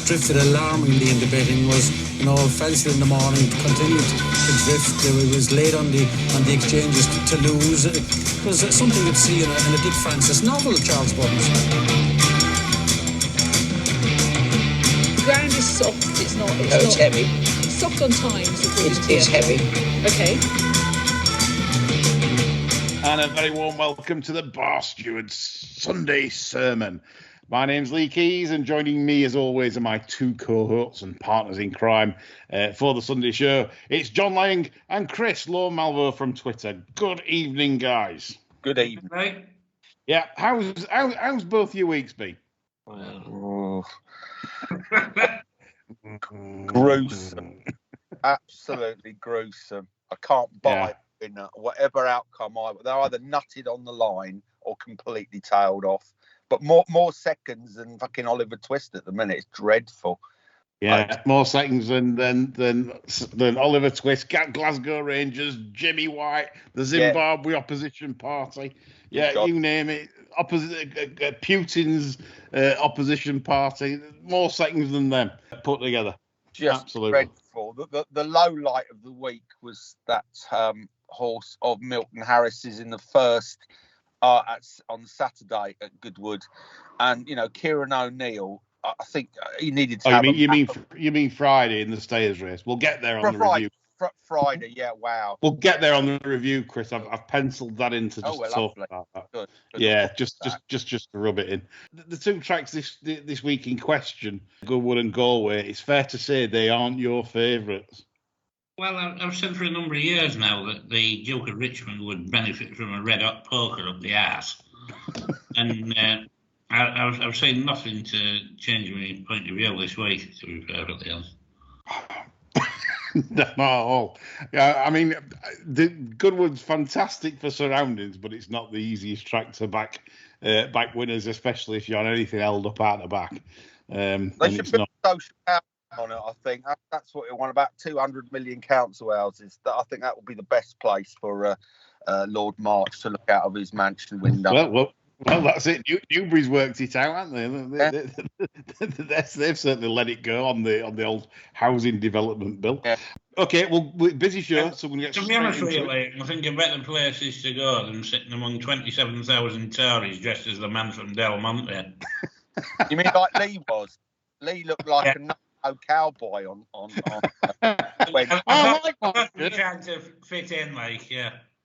drifted alarmingly in the betting was, Felsted in the morning continued to drift. It was late on the exchanges to lose. It was something you'd see in a Dick Francis novel, Charles Buttons. The ground is soft. It's heavy. It's soft on times. It's heavy. Okay. And a very warm welcome to the Bar Stewards Sunday Sermon. My name's Lee Keys, and joining me as always are my two cohorts and partners in crime for the Sunday show. It's John Lang and Chris Law Malvo from Twitter. Good evening, guys. Good evening. Right. Yeah, how's both your weeks been? Gruesome. Absolutely gruesome. I can't buy whatever outcome they're either nutted on the line or completely tailed off. But more seconds than fucking Oliver Twist at the minute. It's dreadful. Yeah, more seconds than Oliver Twist, Glasgow Rangers, Jimmy White, the Zimbabwe opposition party. Yeah, you name it. Putin's opposition party. More seconds than them put together. Just absolutely dreadful. The low light of the week was that horse of Milton Harris's in the first on Saturday at Goodwood, and Kieran O'Neill. I think he needed to. You mean Friday in the Stayers race? We'll get there on the review. Friday, yeah, wow. We'll get there on the review, Chris. I've penciled that in to just talk about that. Good. Yeah, just to rub it in. The two tracks this week in question, Goodwood and Galway, it's fair to say they aren't your favourites. Well, I've said for a number of years now that the Duke of Richmond would benefit from a red-hot poker up the arse. And I've seen nothing to change my point of view this week, to be perfectly honest. Not at all. Yeah, I mean, the Goodwood's fantastic for surroundings, but it's not the easiest track to back winners, especially if you're on anything held up out the back. They should put social housing on it, I think. That's what we want, about 200 million council houses. I think that would be the best place for Lord March to look out of his mansion window. Well, that's it. Newbury's worked it out, haven't they? They've certainly let it go on the old housing development bill. Yeah. Okay, well, we're busy show, so we're going to get. To be honest with you, I think a better places to go than sitting among 27,000 Tories dressed as the man from Del Monte. You mean like Lee was? Lee looked like a cowboy on. I like trying to fit in,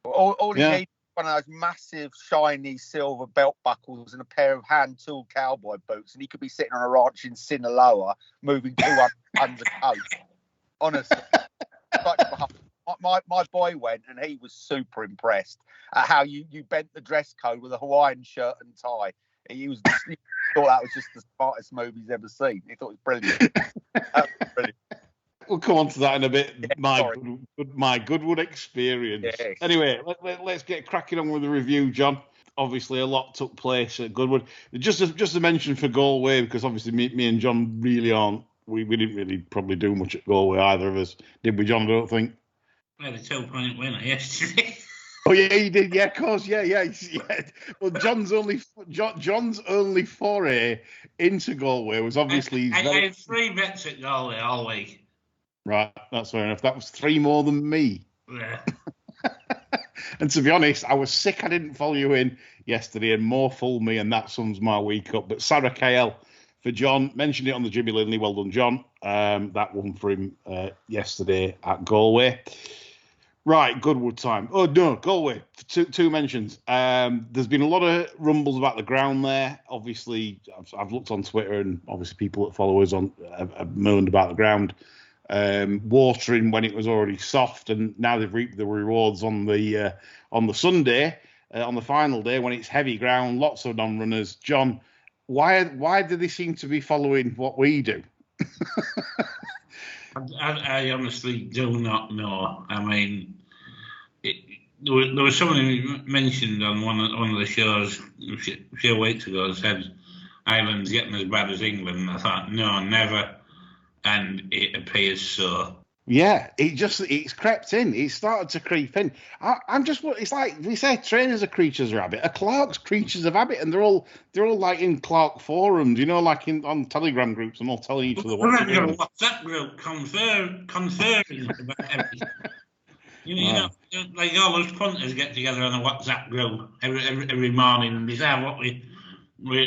All he needed. One of those massive, shiny silver belt buckles and a pair of hand tool cowboy boots, and he could be sitting on a ranch in Sinaloa moving 200 tons of coke. Honestly, my boy went, and he was super impressed at how you bent the dress code with a Hawaiian shirt and tie. He thought that was just the smartest move he's ever seen. He thought it was brilliant. That was brilliant. We'll come on to that in a bit. Yeah, my Goodwood experience. Yeah. Anyway, let's get cracking on with the review, John. Obviously, a lot took place at Goodwood. Just a mention for Galway, because obviously me and John really aren't. We didn't really probably do much at Galway, either of us, did we, John? I don't think. We had a 2-point winner yesterday. Oh yeah, you did. Yeah, of course. Yeah. Well, John's only foray into Galway was obviously. I had 3 bets at Galway all week. Right, that's fair enough. That was 3 more than me. Yeah. And to be honest, I was sick I didn't follow you in yesterday, and more fooled me, and that sums my week up. But Sarah KL for John, mentioned it on the Jimmy Lindley. Well done, John. That one for him yesterday at Galway. Right, Goodwood time. Oh, no, Galway. Two mentions. There's been a lot of rumbles about the ground there. Obviously, I've looked on Twitter, and obviously people that follow us have moaned about the ground. Watering when it was already soft, and now they've reaped the rewards on the Sunday, on the final day when it's heavy ground, lots of non-runners. John, why do they seem to be following what we do? I honestly do not know. I mean, there was someone who mentioned on one of the shows a few weeks ago, said Ireland's getting as bad as England. And I thought, no, never. And it appears so. Yeah, it's crept in. It's started to creep in. It's like we say, trainers are creatures of habit. Are Clark's creatures of habit, and they're all like in Clark forums, like on Telegram groups, and all telling each other what to do. WhatsApp group conferring about everything. Like all those punters get together on a WhatsApp group every morning and decide what we're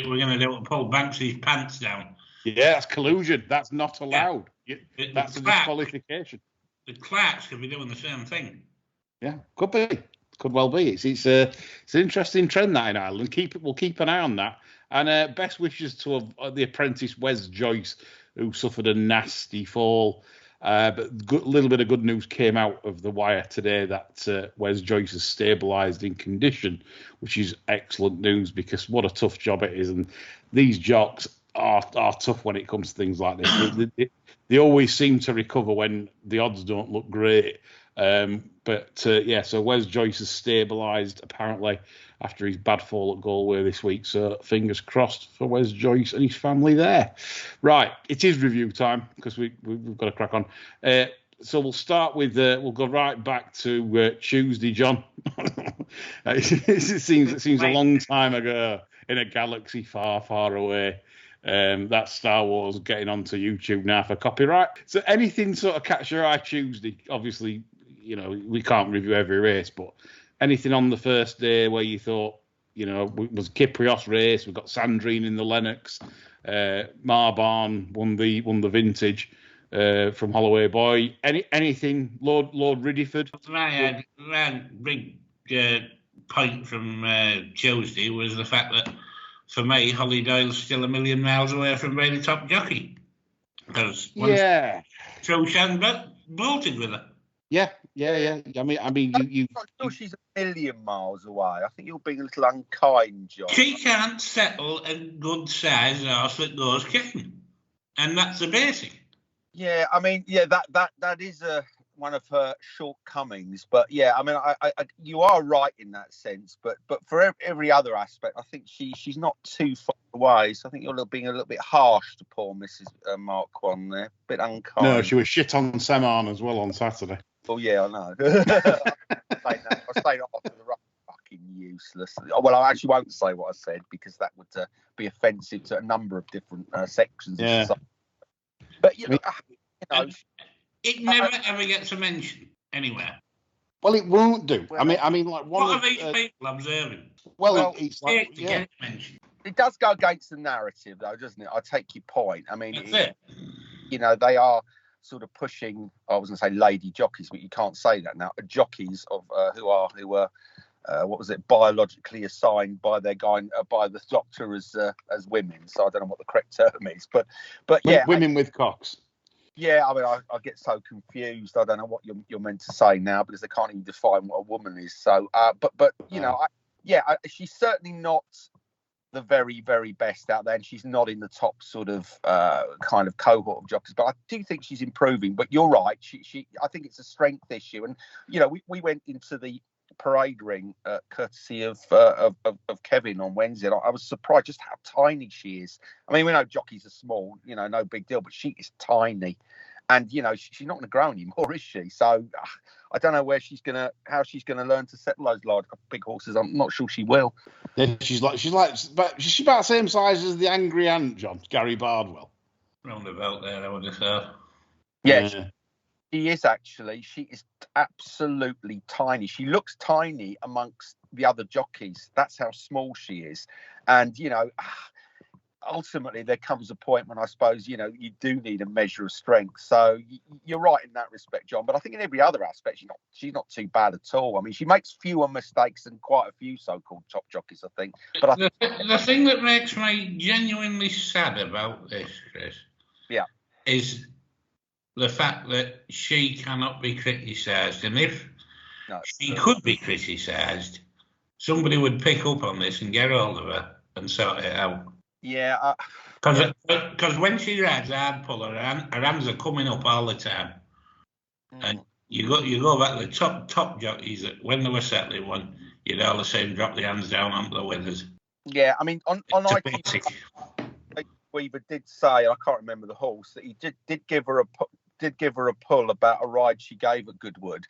going to do to pull Banksy's pants down. Yeah, that's collusion. That's not allowed. Yeah. That's a disqualification. The Clarks could be doing the same thing. Yeah, could be. Could well be. It's an interesting trend that in Ireland. We'll keep an eye on that. And best wishes to the apprentice Wes Joyce, who suffered a nasty fall. But a little bit of good news came out of the wire today that Wes Joyce has stabilised in condition, which is excellent news because what a tough job it is. And these jocks are tough when it comes to things like this. They always seem to recover when the odds don't look great. So Wes Joyce has stabilised apparently after his bad fall at Galway this week. So fingers crossed for Wes Joyce and his family there. Right, it is review time because we've got to crack on. So we'll start with we'll go right back to Tuesday, John. It seems a long time ago in a galaxy far, far away. That Star Wars getting onto YouTube now for copyright. So anything sort of catch your eye Tuesday? Obviously, we can't review every race, but anything on the first day where you thought, was Kyprios race? We've got Sandrine in the Lennox. Marbarn won the vintage from Holloway Boy. Anything, Lord Riddyford? My big point from Tuesday was the fact that, for me, Holly Doyle's still a million miles away from being a top jockey. Because Troshan bolted with her. Yeah. I mean, I'm not sure she's a million miles away. I think you're being a little unkind, John. She can't settle a good size horse that goes kicking, and that's the basic. Yeah, I mean, that is one of her shortcomings. But yeah, I mean, I you are right in that sense. But for every other aspect, I think she's not too far away. So I think you're being a little bit harsh to poor Mrs. Marquand there, a bit unkind. No, she was shit on Seman as well on Saturday. Oh yeah, I know. I'll say that after the fucking useless. Well, I actually won't say what I said because that would be offensive to a number of different sections of society. But it never ever gets a mention anywhere. Well, it won't do. Well, I mean, like what are these people observing? Well, it's like get mentioned. It does go against the narrative, though, doesn't it? I take your point. I mean, that's it. They are sort of pushing. I was going to say lady jockeys, but you can't say that now. Jockeys of who were what was it? Biologically assigned by their by the doctor as women. So I don't know what the correct term is, but yeah, women with cocks. Yeah, I mean, I get so confused. I don't know what you're meant to say now because they can't even define what a woman is. So, but she's certainly not the very, very best out there, and she's not in the top sort of kind of cohort of jockeys. But I do think she's improving. But you're right. I think it's a strength issue, and we went into the parade ring courtesy of Kevin on Wednesday. And I was surprised just how tiny she is. I mean, we know jockeys are small, no big deal, but she is tiny, and she's not going to grow anymore, is she? So I don't know how she's gonna learn to settle those large big horses. I'm not sure she will. Yeah, she's about the same size as the Angry Ant, John, Gary Bardwell. Round about there, I would have thought. Yeah. She is actually. She is absolutely tiny. She looks tiny amongst the other jockeys. That's how small she is. And, ultimately there comes a point when I suppose, you do need a measure of strength. So you're right in that respect, John. But I think in every other aspect, she's not too bad at all. I mean, she makes fewer mistakes than quite a few so-called top jockeys, I think. But the thing that makes me genuinely sad about this, Chris, is the fact that she cannot be criticised, and if she could be criticised, somebody would pick up on this and get hold of her and sort it out. Yeah, because when she rides hard pull, her hands are coming up all the time, and you go back to the top jockeys that when they were settling one, you'd all the same drop the hands down onto the withers. Yeah, I mean on ITV, Weaver did say, I can't remember the horse, that he did give her did give her a pull about a ride she gave at Goodwood,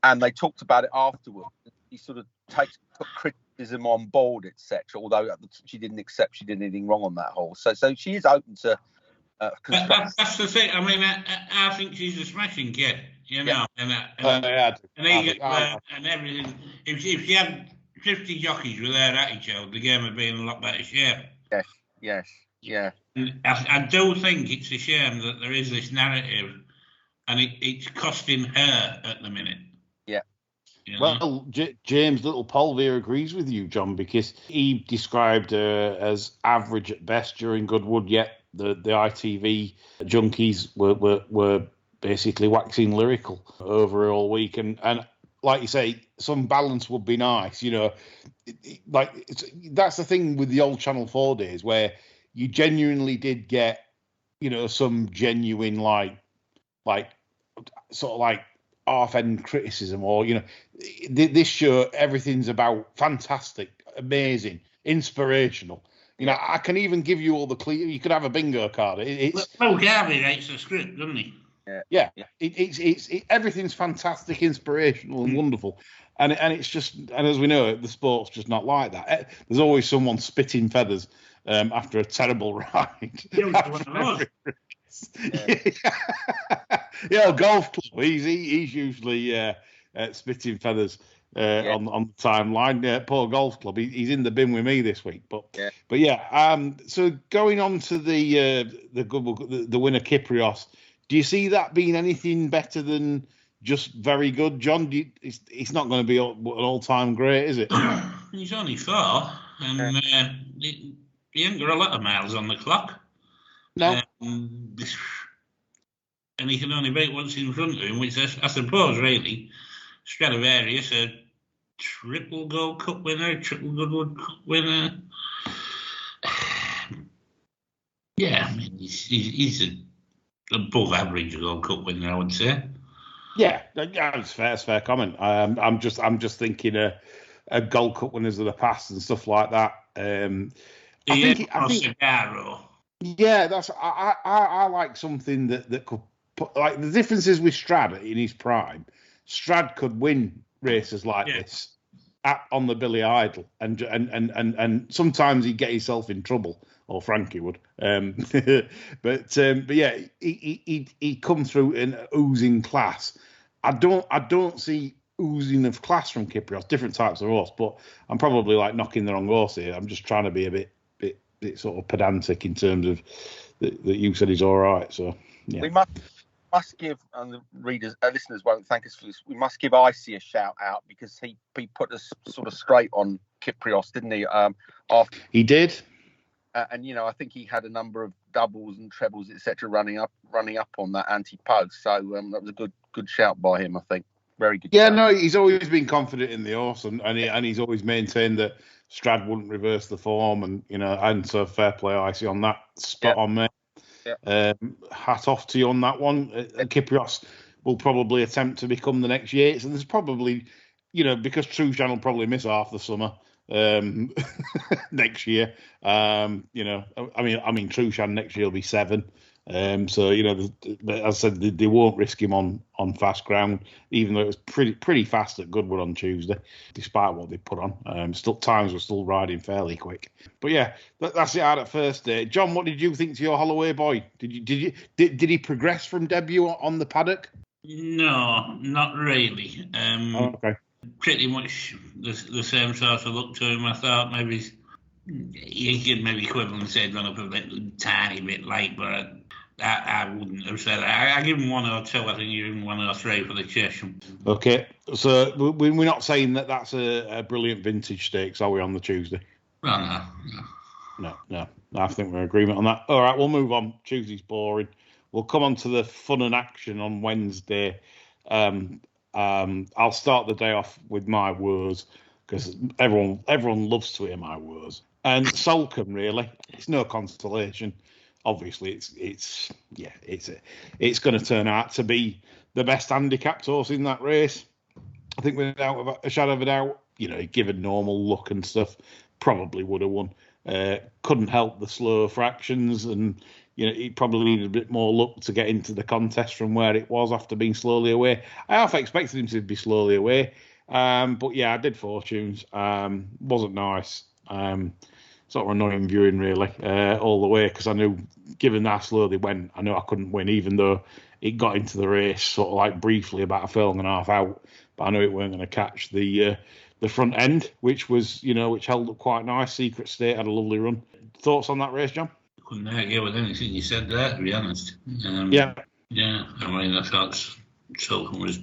and they talked about it afterwards. He sort of put criticism on board, etc. Although she didn't accept she did anything wrong on that horse. So she is open to. That's the thing. I mean, I think she's a smashing kid, you know, and everything. If she had 50 jockeys with her attitude, the game would be in a lot better shape. Yes. And I do think it's a shame that there is this narrative, and it's costing her at the minute. Yeah. You know? Well, James Little Polvier agrees with you, John, because he described her as average at best during Goodwood, yet the ITV junkies were basically waxing lyrical over her all week. And like you say, some balance would be nice, you know. That's the thing with the old Channel 4 days, where you genuinely did get, you know, some genuine like sort of like half-end criticism, or, you know, this show, everything's about fantastic, amazing, inspirational. You know, I can even give you all the clear. You could have a bingo card. Well, Garvey writes the script, doesn't he? Yeah. It's everything's fantastic, inspirational, and wonderful. And it's just, and as we know, the sport's just not like that. There's always someone spitting feathers after a terrible ride. Golf club. He's usually spitting feathers on the timeline. Poor golf club. He's in the bin with me this week. But so going on to the winner Kyprios, do you see that being anything better than just very good, John? It's not going to be an all-time great, is it? He's only 4, and he ain't got a lot of miles on the clock. No. And he can only beat what's in front of him, which I suppose, really, Stradivarius, a triple Gold Cup winner, triple Goodwood Cup winner. Yeah, I mean, he's an above average Gold Cup winner, I would say. Yeah, it's fair comment. I'm just thinking of Gold Cup winners of the past and stuff like that. I think Shergar. Yeah, I like something that could put, like, the differences with Strad in his prime. Strad could win races like this on the Billy Idol, and sometimes he'd get himself in trouble, or Frankie would. But yeah, he'd come through in oozing class. I don't see oozing of class from Kyprios. Different types of horse, but I'm probably like knocking the wrong horse here. I'm just trying to be a bit sort of pedantic in terms of that you said he's all right. So yeah, we must give, and the listeners won't thank us for this. We must give Icy a shout out, because he put us sort of straight on Kyprios, didn't he? After he did, and you know, I think he had a number of doubles and trebles, etc., running up on that anti-pug. So that was a good shout by him, I think. Very good. Yeah, shout. No, he's always been confident in the horse, and he's always maintained that Strad wouldn't reverse the form, and you know, and so fair play, Icy, on that. Spot on, mate. Yeah. Hat off to you on that one. Kyprios will probably attempt to become the next Yates, and there's probably, you know, because True Shan will probably miss half the summer next year. You know, I mean, True Shan next year will be 7. So, you know, as I said, they won't risk him on fast ground, even though it was pretty fast at Goodwood on Tuesday, despite what they put on. Times were still riding fairly quick. But yeah, that's it out at first day. John, what did you think to your Holloway boy? Did he progress from debut on the paddock? No, not really. Okay. Pretty much the same sort of look to him. I thought maybe he could maybe quibble and say gone up a tiny bit late, but I wouldn't have said that. I give him 1 or 2. I think you give him 1 or 3 for the chase. Okay, so we're not saying that that's a brilliant vintage stakes, are we, on the Tuesday? Well, No. I think we're in agreement on that. All right, we'll move on. Tuesday's boring. We'll come on to the fun and action on Wednesday. I'll start the day off with my woes, because everyone loves to hear my woes. And Solcombe, really, it's no consolation. Obviously, it's going to turn out to be the best handicapped horse in that race. I think without a shadow of a doubt, you know, given normal luck and stuff, probably would have won. Couldn't help the slow fractions, and he probably needed a bit more luck to get into the contest from where it was after being slowly away. I half expected him to be slowly away, but yeah, I did Fortunes. Wasn't nice. Sort of annoying viewing, really, all the way, because I knew, given how slow they went, I knew I couldn't win, even though it got into the race sort of like briefly about a furlong and a half out. But I knew it weren't going to catch the front end, which was, which held up quite nice. Secret State had a lovely run. Thoughts on that race, John? Couldn't argue with anything you said there, to be honest. Yeah. I mean, I thought Sultan was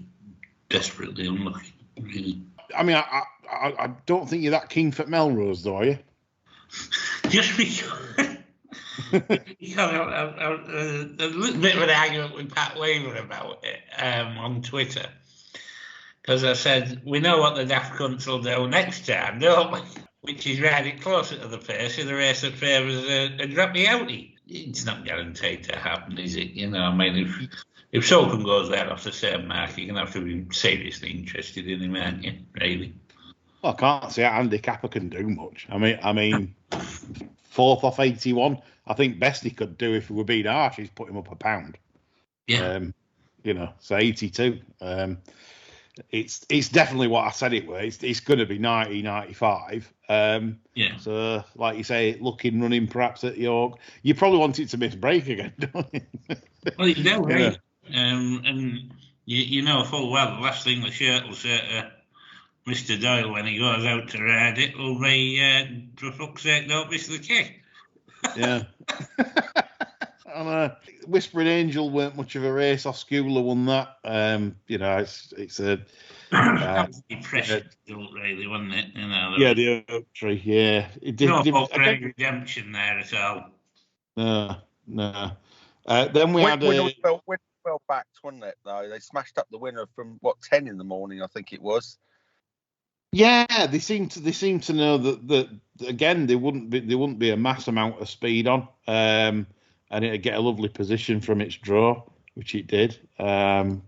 desperately unlucky, really. I mean, I don't think you're that keen for Melrose, though, are you? Just because a little bit of an argument with Pat Weaver about it on Twitter, because I said, we know what the daft cunts will do next time, don't we? Which is ride it closer to the pace in the race that favours a droppy outie. It's not guaranteed to happen, is it? I mean, if Sultan goes there off the same mark, you're going to have to be seriously interested in him, aren't you, really? Well, I can't say Andy Capper can do much. I mean, 4th off 81. I think best he could do, if he were being harsh, is put him up a pound. Yeah. So 82. It's definitely what I said it was. It's going to be 90, 95. Yeah. So, like you say, looking running perhaps at York. You probably want it to miss break again, don't you? Well, you know, right? And you know full well the last thing the shirt will say to Mr. Doyle when he goes out to ride it will be, for fuck's sake, don't miss the kick. Yeah. And Whispering Angel weren't much of a race. Oscula won that. It's a that was a depressing result, really, wasn't it? The Oak Tree. Yeah, it did. No hope for any redemption there at all. No. Then we had well backed, wasn't it? Though they smashed up the winner from 10 in the morning, I think it was. Yeah, they seem to know that again there wouldn't be a mass amount of speed on, and it'd get a lovely position from its draw, which it did. Probably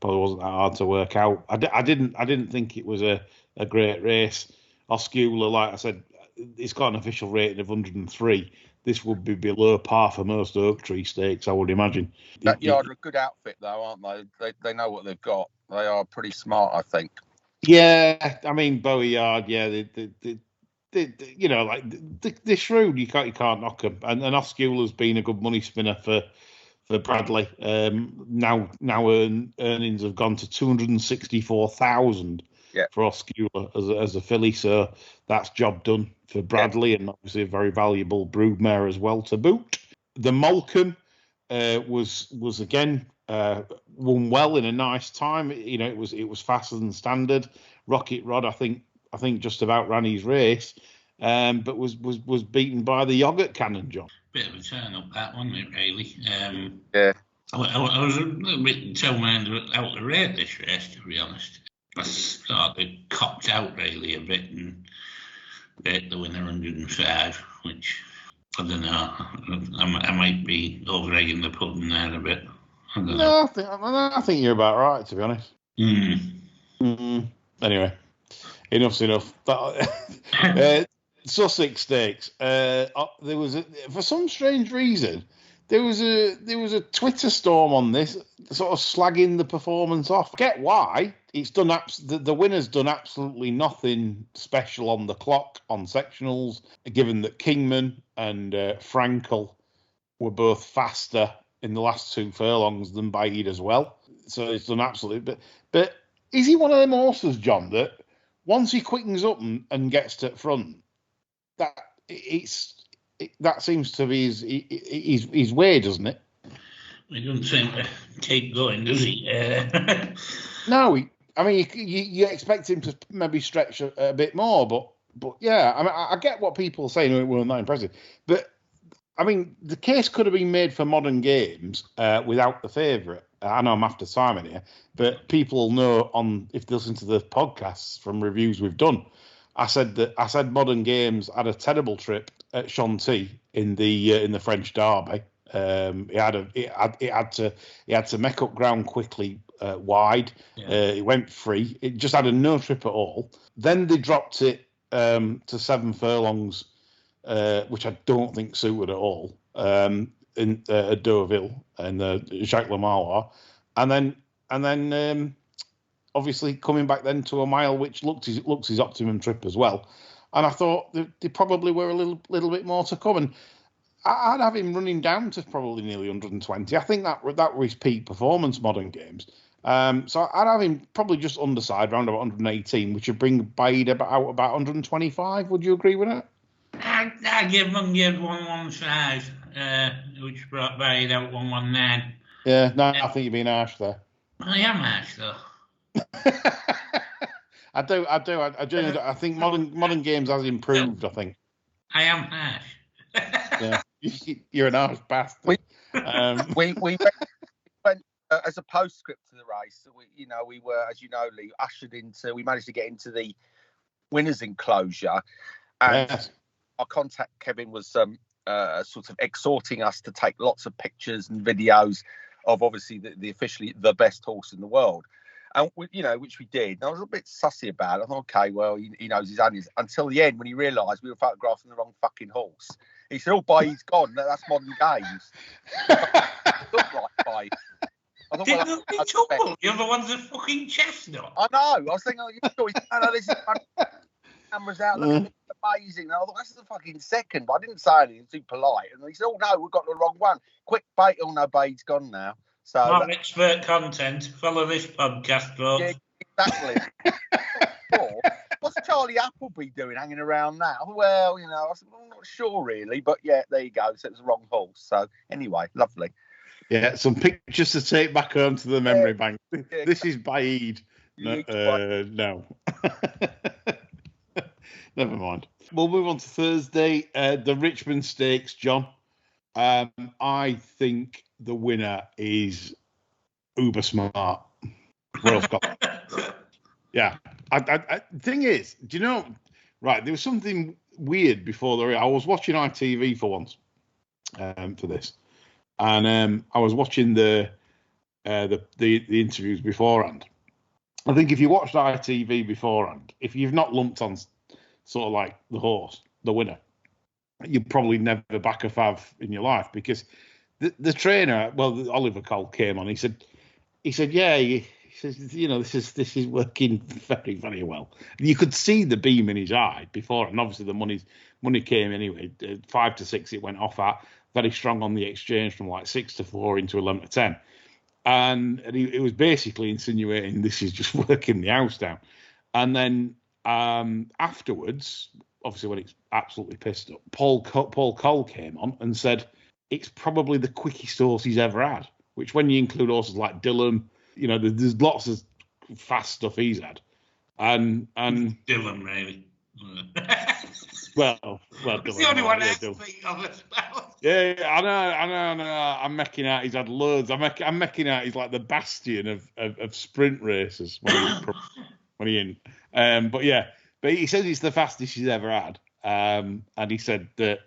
wasn't that hard to work out. I didn't think it was a great race. Oscula, like I said, it's got an official rating of 103. This would be below par for most Oak Tree stakes, I would imagine. That yard are a good outfit, though, aren't they? They know what they've got. They are pretty smart, I think. Yeah, I mean Bowie Yard. Yeah, they're shrewd. You can't knock them. And Oscula's been a good money spinner for Bradley. Now earnings have gone to 264,000 for Oscula as a filly. So that's job done for Bradley, and obviously a very valuable broodmare as well to boot. The Malcolm was again. Won well in a nice time. It was faster than standard. Rocket Rod, I think just about ran his race, but was beaten by the Yogurt Cannon, John. Bit of a turn up, that, wasn't it, really? Yeah. I was a little bit tail-minded out the rate this race, to be honest. I thought they copped out really a bit and bet the winner 105, which I don't know. I might be over-egging the pudding there a bit. No, I think you're about right, to be honest. Anyway, enough's enough. Sussex Stakes. There was for some strange reason there was a Twitter storm on this, sort of slagging the performance off. I get why. It's done. The winner's done absolutely nothing special on the clock on sectionals, given that Kingman and Frankel were both faster in the last 2 furlongs than Bide as well. So it's done absolutely. But is he one of them horses, John, that once he quickens up and gets to front, that seems to be his way, doesn't it? He doesn't seem to keep going, does he? No, you expect him to maybe stretch a bit more, but yeah, I mean, I get what people are saying. It wasn't that impressive, but I mean, the case could have been made for Modern Games without the favourite. I know I'm after Simon here, but people know if they listen to the podcasts from reviews we've done. I said Modern Games had a terrible trip at Chantilly in the French Derby. He had to make up ground quickly wide. Yeah. It went free. It just had a no trip at all. Then they dropped it to 7 furlongs. Which I don't think suited at all. in Deauville and Jacques Le Manoir, and then obviously coming back then to a mile which looks his optimum trip as well. And I thought there probably were a little bit more to come, and I'd have him running down to probably nearly 120. I think that was his peak performance, modern games. So I'd have him probably just underside, around about 118, which would bring Bade out about 125. Would you agree with that? I'd give 115, which brought Bade out 119. Yeah, no, I think you're being harsh there. I am harsh, though. I do. I think modern games has improved. I think I am harsh. Yeah, you're an harsh bastard. We went as a postscript to the race. We were, as you know, Lee, ushered into. We managed to get into the winners' enclosure, and yes. Our contact Kevin was sort of exhorting us to take lots of pictures and videos of obviously the officially the best horse in the world. And which we did. And I was a bit sussy about it. I thought, okay, well, he knows his onions. Until the end, when he realised we were photographing the wrong fucking horse, he said, "Oh, Bade's gone. That's modern games." Look like Bade. I thought, Didn't be trouble. You're the ones that fucking chestnut. I know. I was thinking, this is cameras out. Look, it's amazing. And I thought, that's the fucking second. But I didn't say anything. Too polite. And he said, "Oh no, we've got the wrong one. Quick, Bade. Oh no, Bade's gone now." So not expert content. Follow this podcast, folks. Yeah, exactly. What's Charlie Appleby doing hanging around now? Well, I said, I'm not sure really, but yeah, there you go. So it was the wrong horse. So anyway, lovely. Yeah, some pictures to take back home to the memory bank. This is Bade. No. Never mind. We'll move on to Thursday. The Richmond Stakes, John. I think the winner is uber smart. Royal Scotland. Yeah. Thing is, do you know? Right, there was something weird before I was watching ITV for once for this, and I was watching the interviews beforehand. I think if you watched ITV beforehand, if you've not lumped on sort of like the horse, the winner, you'd probably never back a fav in your life, because the trainer, Oliver Cole came on. He said, yeah. He says, this is working very, very well. You could see the beam in his eye before, and obviously the money came anyway. 5 to 6 it went off at, very strong on the exchange from like 6 to 4 into 11 to 10, and it was basically insinuating this is just working the house down. And then afterwards, obviously when it's absolutely pissed up, Paul Cole came on and said it's probably the quickest horse he's ever had, which when you include horses like Dillon, there's lots of fast stuff he's had. And Dillon, really. well, it's the only one I think of as well. Yeah, I know. I'm making out he's had loads. I'm making out he's like the bastion of sprint races when he in. But he says it's the fastest he's ever had. And he said that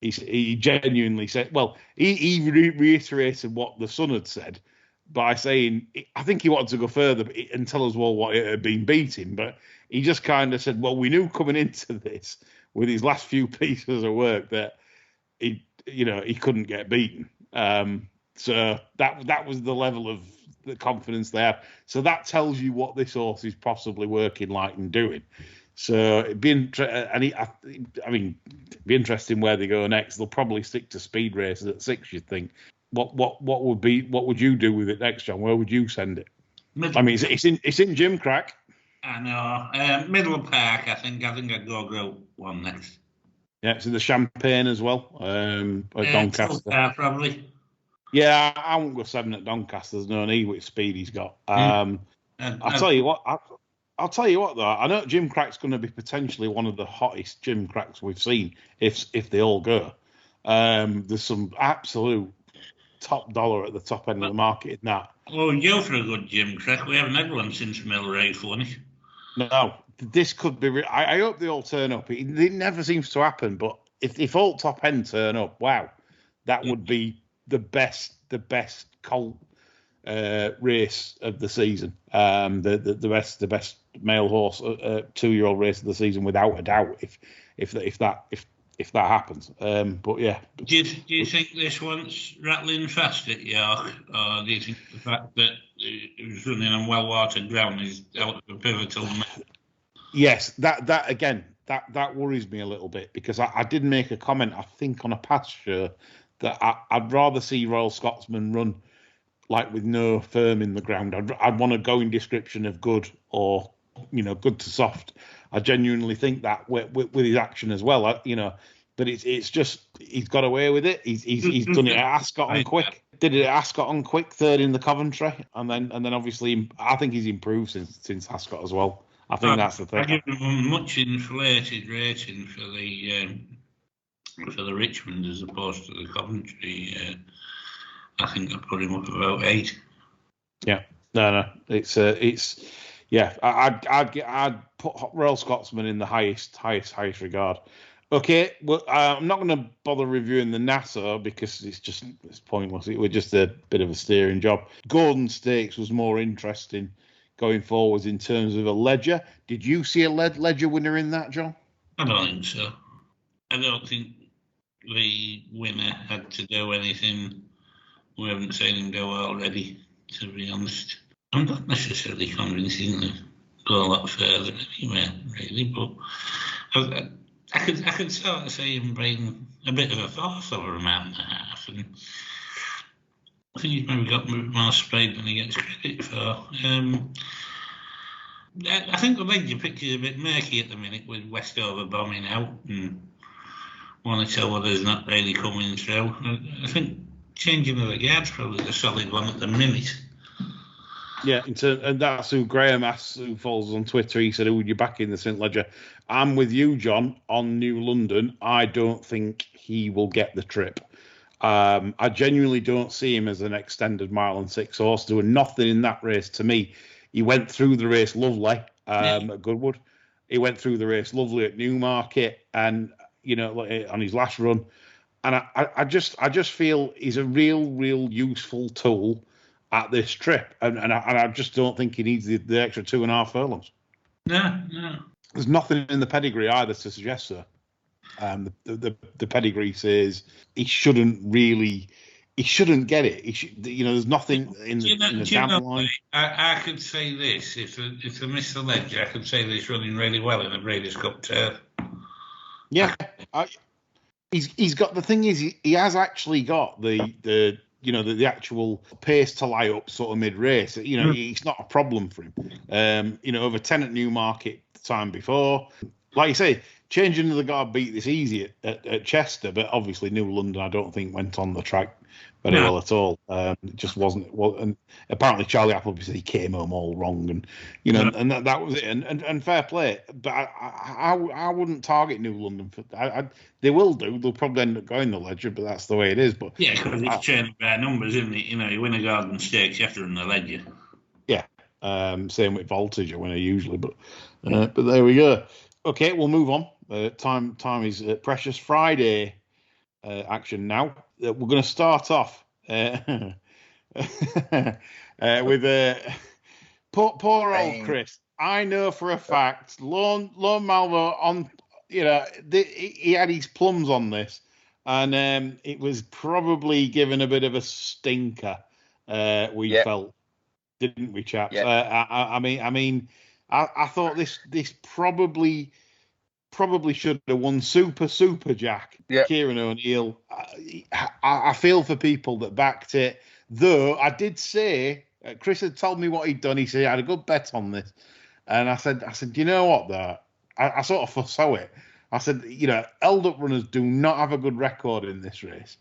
he genuinely said, he reiterated what the Sun had said by saying, I think he wanted to go further and tell us what it had been beating, but he just kind of said, well, we knew coming into this with his last few pieces of work that he couldn't get beaten. So that was the level of the confidence they have. So that tells you what this horse is possibly working like and doing. So it'd be interesting where they go next. They'll probably stick to speed races at 6. You'd think. What would you do with it next, John? Where would you send it? It's in Gimcrack. I know. Middle Park, I think I'd go Group 1 next. Yeah, it's in the Champagne as well. At Doncaster. Probably. Yeah, I won't go 7 at Doncaster. There's no need with speed he's got. I'll tell you what. I'll tell you what though. I know Gimcrack's going to be potentially one of the hottest Gimcracks we've seen if they all go. There's some absolute top dollar at the top end of the market in that. Well, you for a good Gimcrack. We haven't had one since Milray finished. No, this could be. I hope they all turn up. It never seems to happen, but if all top end turn up, wow, that would be the best colt race of the season. The best male horse 2-year-old race of the season, without a doubt. If if that happens. But yeah. Do you think this one's rattling fast at York, or do you think the fact that it was running on well-watered ground is out of a pivotal? Yes, that again, that worries me a little bit, because I did make a comment, I think, on a past show that I'd rather see Royal Scotsman run like with no firm in the ground. I'd want a going description of good, or good to soft. I genuinely think that with his action as well, but it's just he's got away with it. He's done it at Ascot on quick. Did it at Ascot on quick, third in the Coventry, and then obviously I think he's improved since Ascot as well. I think that's the thing. I give him a much inflated rating for the Richmond as opposed to the Coventry. I think I put him up about 8. Yeah, no, it's yeah. I'd put Royal Scotsman in the highest regard. Okay, well, I'm not going to bother reviewing the Nassau because it's pointless. It was just a bit of a steering job. Gordon Stakes was more interesting going forwards in terms of a ledger. Did you see a ledger winner in that, John? I don't think so. I don't think the winner had to do anything we haven't seen him do already, to be honest. I'm not necessarily convincing to go a lot further anywhere, really, but I could sort of see him being a bit of a force over a mile and a half, and I think he's maybe got more speed than he gets credit for. I think the ledger picture is a bit murky at the minute, with Westover bombing out and one or two others not really coming through. I think changing of the guard's probably the solid one at the minute. Yeah, and that's who Graham asks, who follows on Twitter. He said, "Who would you back in the St. Ledger?" I'm with you, John, on New London. I don't think he will get the trip. I genuinely don't see him as an extended 1 mile and 6 horse doing nothing in that race. To me, he went through the race lovely at Goodwood. He went through the race lovely at Newmarket, and on his last run. And I just feel he's a real useful tool at this trip, and I just don't think he needs the extra 2.5 furlongs. No. There's nothing in the pedigree either to suggest so. The pedigree says he shouldn't get it. There's nothing in the damp line. I could say this: if I miss the ledger, I could say this running really well in the Breeders' Cup turf. Yeah, he's got, the thing is he has actually got the actual pace to lie up sort of mid race. It's not a problem for him. Over 10 at Newmarket the time before. Like you say, changing to the guard beat this easy at Chester, but obviously New London I don't think went on the track very well at all. It just wasn't. And apparently Charlie Appleby said he came home all wrong, and and that was it. And fair play, but I wouldn't target New London for. They will do. They'll probably end up going the Ledger, but that's the way it is. But yeah, because it's changed by numbers, isn't it? You win a Garden Stakes, you have to run the Ledger. Yeah, same with Voltage, I win it usually, but there we go. Okay, we'll move on. Time is precious. Friday action now. We're going to start off with poor old Chris. I know for a fact, Lone Malvo on, he had his plums on this, and it was probably given a bit of a stinker. We felt, didn't we, chaps? Yeah. I thought this probably should have won Super Jack. Yeah. Kieran O'Neill. I feel for people that backed it, though I did say, Chris had told me what he'd done. He said he had a good bet on this, and I said, you know what, though? I sort of foresaw it. I said, held up runners do not have a good record in this race,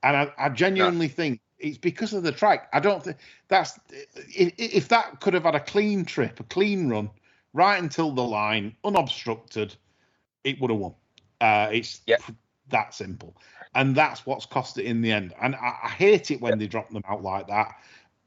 and I genuinely think it's because of the track. I don't think that's, if that could have had a clean trip, a clean run, right until the line, unobstructed, it would have won. It's that simple. And that's what's cost it in the end. And I hate it when they drop them out like that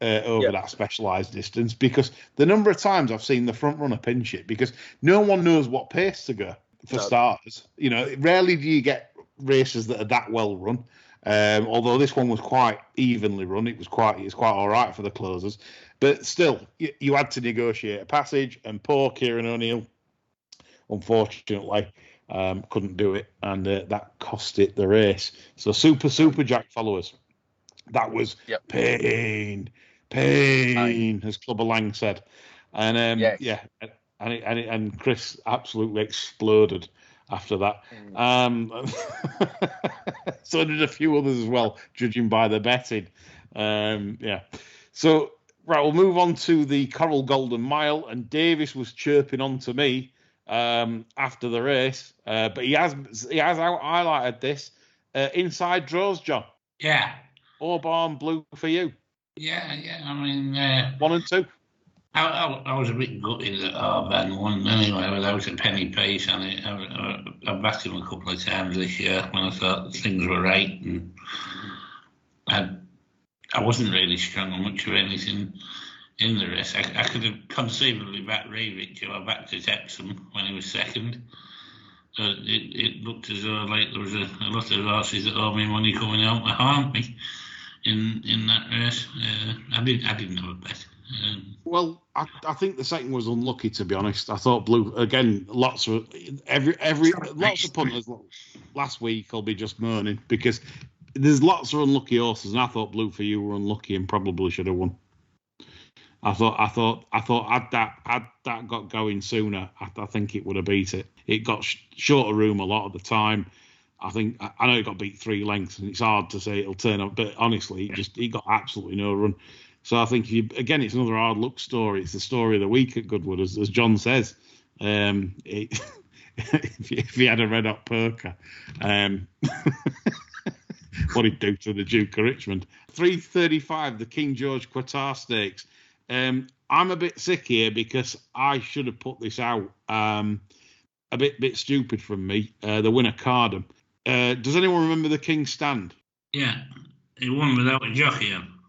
over that specialised distance, because the number of times I've seen the front runner pinch it, because no one knows what pace to go for starters. Rarely do you get races that are that well run. Although this one was quite evenly run. It was quite all right for the closers. But still, you had to negotiate a passage, and poor Kieran O'Neill, unfortunately, couldn't do it, and that cost it the race. So Super Jack followers, that was pain, as Clubber Lang said, and and Chris absolutely exploded after that. So did a few others as well, judging by the betting. So right, we'll move on to the Coral Golden Mile, and Davis was chirping on to me after the race, but he has highlighted this inside draws, John. Yeah. Auburn Blue for you. Yeah. I mean, 1 and 2. I was a bit gutted that Auburn won anyway without a penny piece on it. I backed him a couple of times this year when I thought things were right, and I wasn't really strong on much of anything in the race. I could have conceivably backed Reevich or backed to Epsom when he was second. So it looked as though like there was a lot of horses that owed me money coming out to haunt me in that race. I didn't have a bet. Well, I think the second was unlucky, to be honest. I thought Blue again. Lots of punters last week will be just moaning because there's lots of unlucky horses, and I thought Blue for You were unlucky and probably should have won. I thought had that got going sooner, I think it would have beat it. It got shorter room a lot of the time. I know it got beat 3 lengths, and it's hard to say it'll turn up, but honestly, it got absolutely no run. So I think it's another hard luck story. It's the story of the week at Goodwood, as John says. If he had a red hot poker, what he'd do to the Duke of Richmond. 3:35, the King George Qatar Stakes. I'm a bit sick here because I should have put this out. A bit stupid from me. The winner, Cardham. Does anyone remember the King's Stand? Yeah, he won without a jockey on.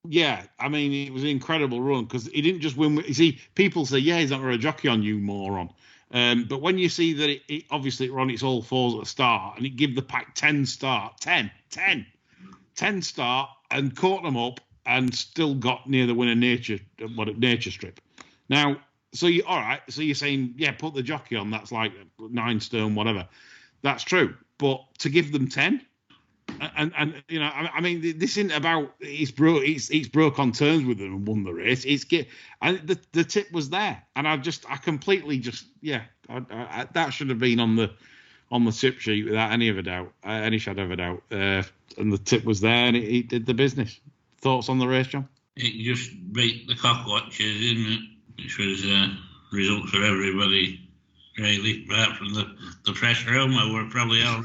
Yeah, I mean, it was an incredible run because he didn't just win. You see, people say, yeah, he's not got a jockey on, you moron. But when you see that it obviously it ran its all fours at the start and it gave the pack 10 start, 10 start and caught them up and still got near the winner nature strip. Now, so you're saying, yeah, put the jockey on, that's like 9 stone, whatever. That's true. But to give them 10, and you know, I mean, this isn't about he's broke on terms with them and won the race. And the tip was there, and I completely that should have been on the tip sheet without any shadow of a doubt. And the tip was there, and it did the business. Thoughts on the race, John? It just beat the cock watchers, didn't it? Which was a result for everybody, really, apart from the press room. I were probably all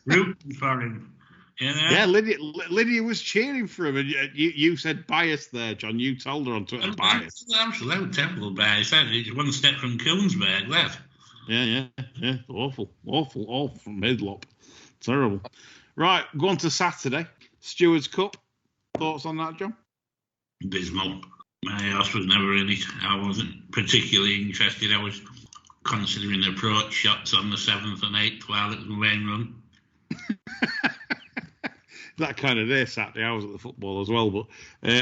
rooting for him. You know? Yeah, Lydia was cheering for him, and you said bias there, John. You told her on Twitter bias. Absolute terrible bias. It's one step from Koonsberg, that. Yeah. Awful midlop. Terrible. Right, go on to Saturday. Stewards Cup. Thoughts on that, John? Dismal. My horse was never in it. I wasn't particularly interested. I was considering approach shots on the 7th and 8th while it was Wayne Run. That kind of day Saturday, I was at the football as well. But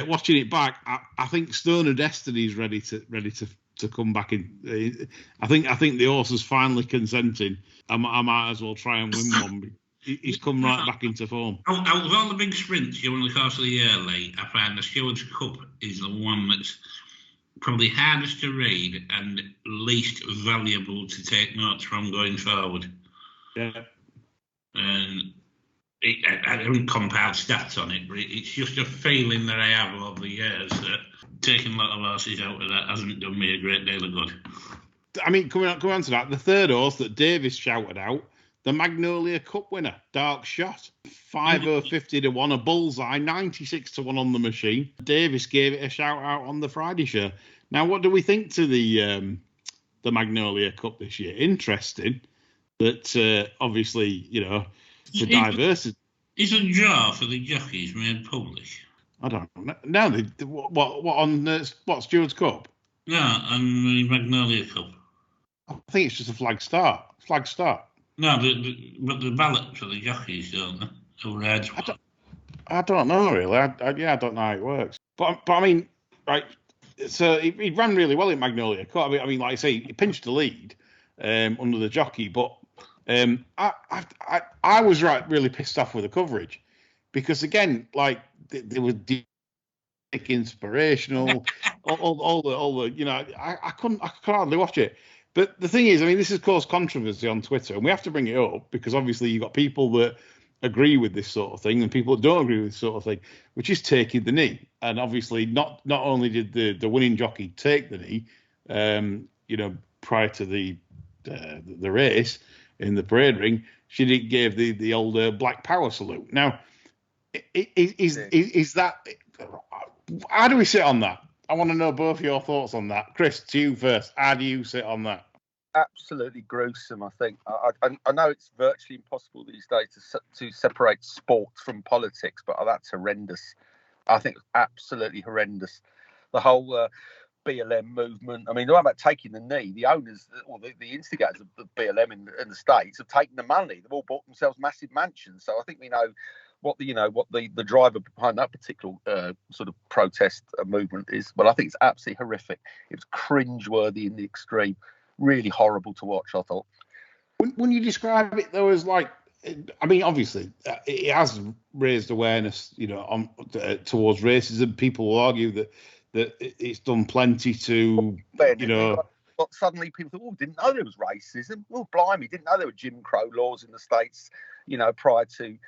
watching it back, I think Stone of Destiny is ready to come back in. I think the horse is finally consenting. I might as well try and win one. He's come right back into form. Out of all the big sprints during the course of the year, Lee, I find the Stewards Cup is the one that's probably hardest to read and least valuable to take notes from going forward. Yeah. And I haven't compiled stats on it, but it's just a feeling that I have over the years that taking a lot of horses out of that hasn't done me a great deal of good. I mean, coming on to that, the third horse that Davis shouted out, the Magnolia Cup winner, Dark Shot, 5.50 to 1, a bullseye, 96 to 1 on the machine. Davis gave it a shout out on the Friday show. Now, what do we think to the Magnolia Cup this year? Interesting that obviously, you know, for diversity. Is a jar for the jockeys made public? I don't know. No, what on Stewards Cup? No, on the Magnolia Cup. I think it's just a flag start. No, but the ballot for the jockeys, don't they? Who rides what? I don't know, really. I don't know how it works. But I mean, right, so he ran really well in Magnolia Cup. I mean, like I say, he pinched the lead. under the jockey. But I was really pissed off with the coverage because, again, like they were inspirational, all the I could hardly watch it. But the thing is, I mean, this has caused controversy on Twitter, and we have to bring it up because obviously you've got people that agree with this sort of thing and people that don't agree with this sort of thing, which is taking the knee. And obviously, not only did the winning jockey take the knee, prior to the race in the parade ring, she gave the old Black Power salute. Now, is that? How do we sit on that? I want to know both your thoughts on that. Chris, to you first. How do you sit on that? Absolutely gruesome, I think. I know it's virtually impossible these days to separate sport from politics, but that's horrendous. I think it's absolutely horrendous. The whole BLM movement. I mean, the one about taking the knee, the owners or the instigators of the BLM in the States have taken the money. They've all bought themselves massive mansions. So I think we know what the driver behind that particular sort of protest movement is. But I think it's absolutely horrific. It was cringeworthy in the extreme. Really horrible to watch, I thought. When you describe it, though, as like, I mean, obviously, it has raised awareness, towards racism. People will argue that it's done plenty to, But suddenly people thought, didn't know there was racism. Oh, blimey, didn't know there were Jim Crow laws in the States, prior to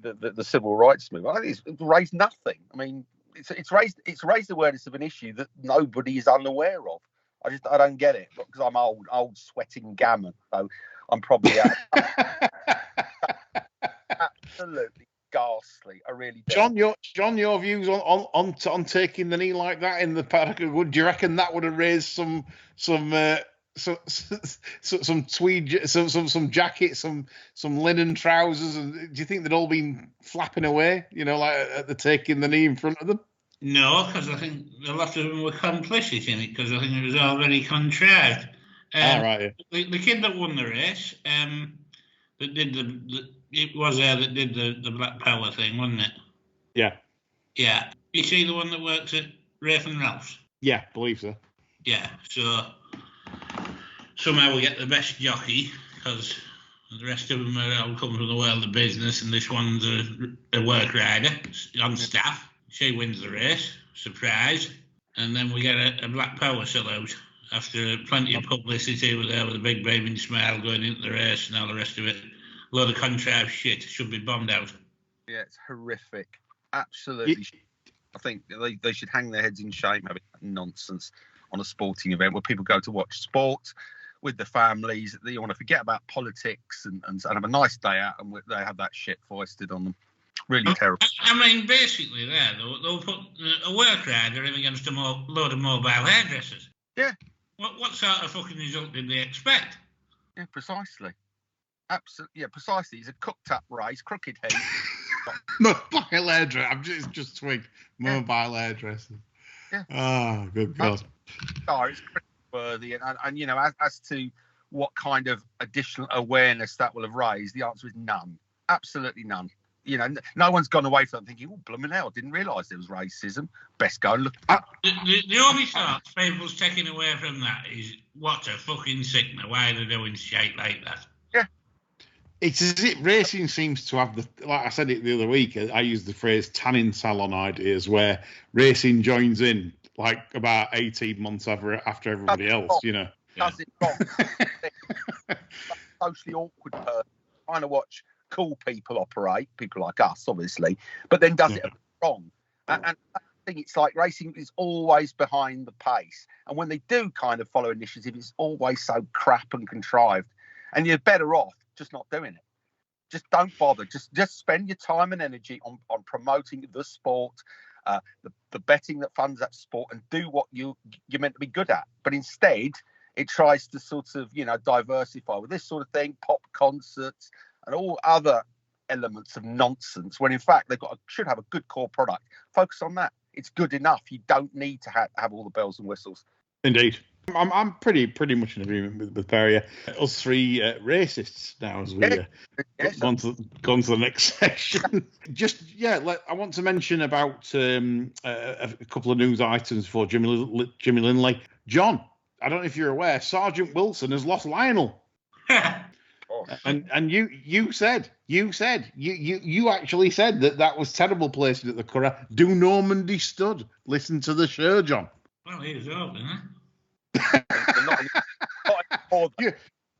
the civil rights movement. I think it's raised nothing. I mean, it's raised awareness of an issue that nobody is unaware of. I don't get it, because I'm old sweating gammon, so I'm probably absolutely ghastly. I really do. John, your views on taking the knee like that in the paddock? Do you reckon that would have raised some tweed, some jackets, some linen trousers, and do you think they'd all been flapping away? Like at the taking the knee in front of them? No, because I think a lot of them were complicit in it, because I think it was already contrived. Right. The kid that won the race, that did that did the Black Power thing, wasn't it? Yeah. Yeah. You see the one that works at Rafe and Ralph's? Yeah, believe so. Yeah. So somehow we get the best jockey, because the rest of them are all come from the world of business, and this one's a work rider on staff. She wins the race, surprise, and then we get a Black Power salute after plenty of publicity. We're there with a big beaming smile going into the race and all the rest of it. A load of contrived shit should be bombed out. Yeah, it's horrific. Absolutely. I think they should hang their heads in shame having that nonsense on a sporting event where people go to watch sport with their families. They want to forget about politics and have a nice day out, and they have that shit foisted on them. Really terrible. I mean, basically, they'll put a work rider in against a load of mobile hairdressers. Yeah. What sort of fucking result did they expect? Yeah, precisely. Absolutely. Yeah, precisely. It's a cooked-up race, crooked head. Mobile hairdresser. I'm just twigged. Mobile hairdresser. Yeah. Oh, good God. It's worthy, and as to what kind of additional awareness that will have raised, the answer is none. Absolutely none. No one's gone away from it thinking, oh, blooming hell, I didn't realise there was racism. Best go and look. The only thought people's taking away from that is, what a fucking sickener. Why are they doing shit like that? Yeah. It's as if racing seems to have like I said it the other week, I used the phrase tanning salon ideas, where racing joins in like about 18 months after everybody else, Does it wrong. Socially awkward person trying to watch cool people operate, people like us, obviously, but then does it wrong. And I think it's like racing is always behind the pace. And when they do kind of follow initiative, it's always so crap and contrived. And you're better off just not doing it. Just don't bother. Just spend your time and energy on promoting the sport, the betting that funds that sport, and do what you're meant to be good at. But instead, it tries to sort of, diversify with this sort of thing, pop concerts, and all other elements of nonsense, when in fact they should have a good core product. Focus on that. It's good enough. You don't need to have all the bells and whistles. Indeed. I'm pretty much in agreement with Perrier. Us three racists now, as we gone to the next section. I want to mention about a couple of news items for Jimmy Lindley. John, I don't know if you're aware, Sergeant Wilson has lost Lionel. And you actually said that was terrible placing at the Curragh. Do Normandy stud. Listen to the show, John. Well, he was open, huh?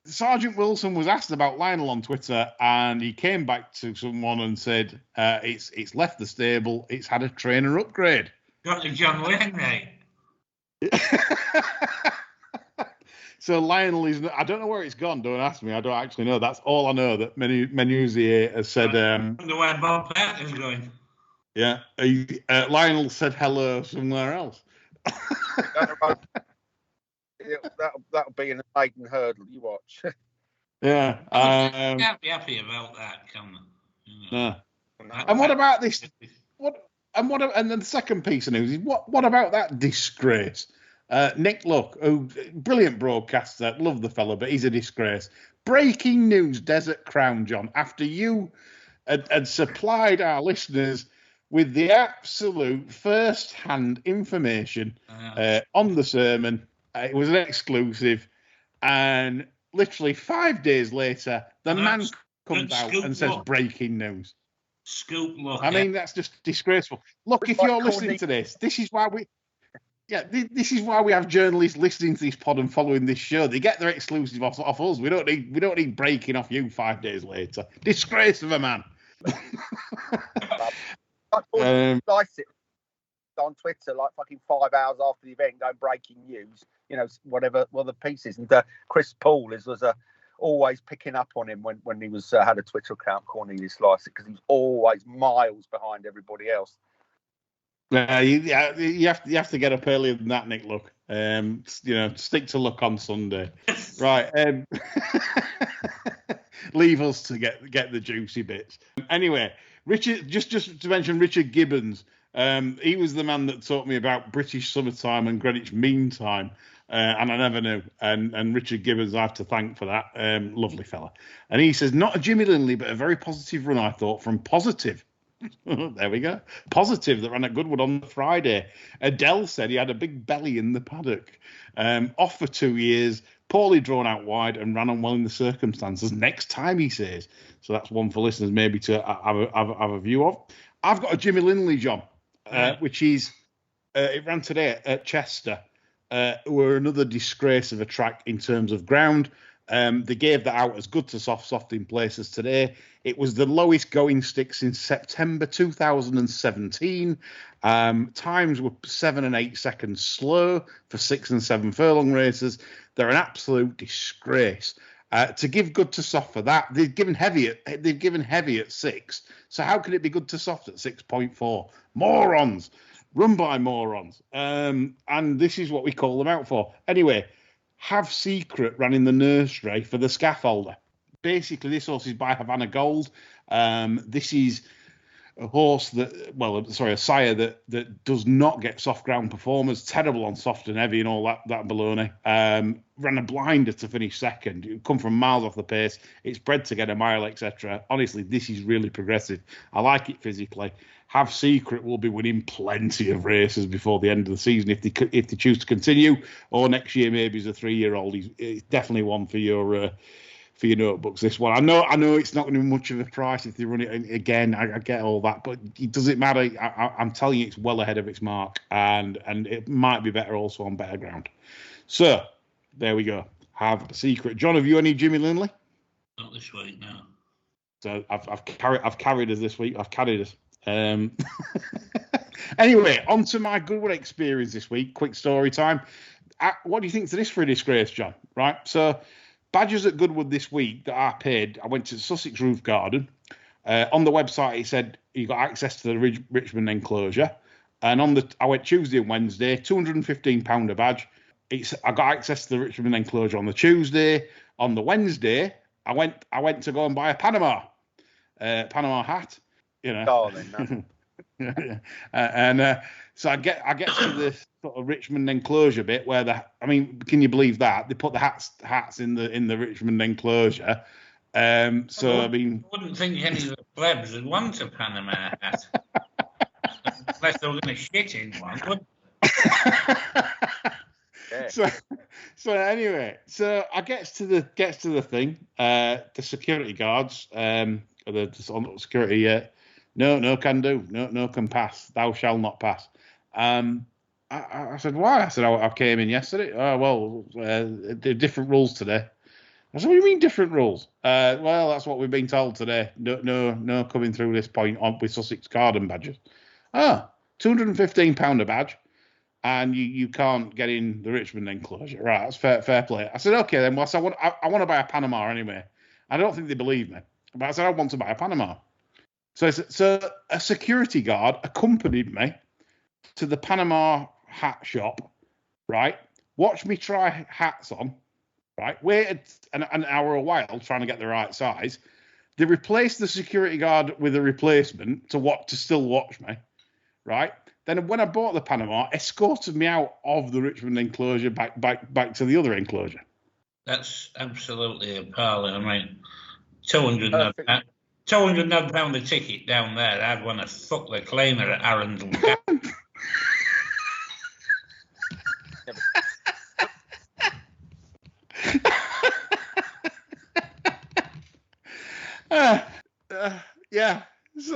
Sergeant Wilson was asked about Lionel on Twitter, and he came back to someone and said, it's left the stable, it's had a trainer upgrade. Got the John Wayne, right? So Lionel is, I don't know where it's gone, don't ask me, I don't actually know. That's all I know, that Menuzzi has said. I wonder where Bob Pat is going. Yeah, Lionel said hello somewhere else. That'll be in a maiden hurdle. You watch. Yeah. Can't be happy about that, can they? No. And what about this? And then the second piece of news is what about that disgrace? Nick Luck, who brilliant broadcaster, love the fella, but he's a disgrace. Breaking news, Desert Crown, John. After you had supplied our listeners with the absolute first-hand information on the sermon. It was an exclusive, and literally 5 days later, the man comes out and says breaking news. Scoop Luck. I mean, that's just disgraceful. Look, if you're listening to this, this is why we have journalists listening to this pod and following this show. They get their exclusive off us. We don't need breaking off you 5 days later. Disgrace of a man. Slice it on Twitter like fucking 5 hours after the event, going breaking news. You know, whatever. Well, the pieces, and Chris Paul was always picking up on him when he was had a Twitter account, Cornelius Slice, because he was always miles behind everybody else. You have to get up earlier than that, Nick. Look, stick to Luck on Sunday, right? Leave us to get the juicy bits. Anyway, Richard, just to mention Richard Gibbons. He was the man that taught me about British summertime and Greenwich Mean Time, and I never knew. And Richard Gibbons, I have to thank for that. Lovely fella. And he says, not a Jimmy Lindley, but a very positive run, I thought, from Positive. There we go. Positive that ran at Goodwood on Friday. Adele said he had a big belly in the paddock. Off for 2 years, poorly drawn out wide, and ran on well in the circumstances. Next time, he says. So that's one for listeners maybe to have a view of. I've got a Jimmy Lindley, John, which is, it ran today at Chester. Were another disgrace of a track in terms of ground. They gave that out as good to soft in places today. It was the lowest going stick since September 2017. Times were 7 and 8 seconds slow for 6 and 7 furlong races. They're an absolute disgrace. To give good to soft for that, they've given heavy at 6. So how can it be good to soft at 6.4? Morons, run by morons. And this is what we call them out for. Anyway, Have Secret ran in the nursery for the scaffolder. Basically, this horse is by Havana Gold. This is a horse a sire that does not get soft ground performers. Terrible on soft and heavy and all that baloney. Ran a blinder to finish second. It come from miles off the pace. It's bred to get a mile, etc. Honestly, this is really progressive. I like it physically. Have Secret will be winning plenty of races before the end of the season if they choose to continue. Or next year maybe as a 3-year-old. It's definitely one for your notebooks. This one, I know it's not going to be much of a price if they run it again. I get all that, but it doesn't matter. I'm telling you, it's well ahead of its mark, and it might be better also on better ground. So there we go. Have Secret. John, have you any Jimmy Lindley? Not this week, no. So I've carried us this week. I've carried us. Anyway, on to my Goodwood experience this week. Quick story time. What do you think to this for a disgrace, John? Right. So badges at Goodwood this week that I paid. I went to Sussex Roof Garden. On the website, it said you got access to the Richmond enclosure. And I went Tuesday and Wednesday, £215 a badge. I got access to the Richmond enclosure on the Tuesday. On the Wednesday, I went to go and buy a Panama hat. You know. Darling, and so I get to the sort of Richmond enclosure bit where can you believe that they put the hats in the Richmond enclosure? I wouldn't think any of the plebs would want a Panama hat unless they were going to shit in one. Yeah. So anyway, so I gets to the thing. The security guards, the security, no can do, no can pass. Thou shall not pass. I said, why? I said, I came in yesterday. Oh well, there are different rules today. I said, what do you mean different rules? Well, that's what we've been told today. No coming through this point on with Sussex Garden badges. £215 a badge. And you can't get in the Richmond enclosure. Right, that's fair play. I said, okay then. Well, so I want to buy a Panama anyway. I don't think they believe me. But I said, I want to buy a Panama. So a security guard accompanied me to the Panama hat shop, right? Watched me try hats on, right? Waited an hour a while trying to get the right size. They replaced the security guard with a replacement to still watch me, right? Then when I bought the Panama, escorted me out of the Richmond enclosure back to the other enclosure. That's absolutely appalling. I mean, £200 a ticket down there. I'd want to fuck the cleaner at Arundel. Yeah. It's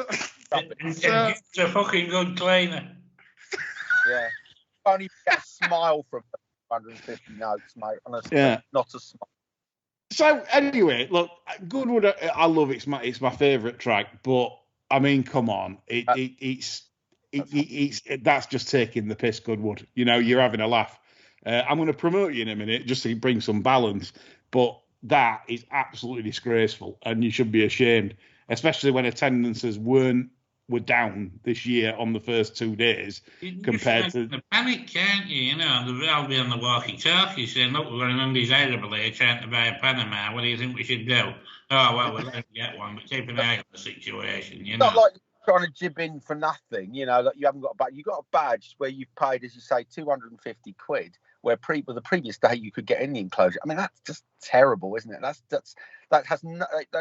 a fucking good cleaner. Yeah. Only get a smile from 150 notes, mate. Honestly, not a smile. So anyway, look, Goodwood, I love it. It's my favourite track, but I mean, come on, it's that's just taking the piss, Goodwood. You know, you're having a laugh. I'm going to promote you in a minute just to bring some balance, but that is absolutely disgraceful, and you should be ashamed, especially when attendances were down this year on the first 2 days compared to the panic, can't you? You know, they'll be on the walkie-talkie saying, "Look, we've got an undesirable here trying to buy a Panama. What do you think we should do?" Oh well, we'll let them get one, but keep an eye on the situation. You know, not like you're trying to jib in for nothing. You know, like you haven't got a badge. You got a badge where you've paid, as you say, £250. Where the previous day you could get in the enclosure. I mean, that's just terrible, isn't it? That's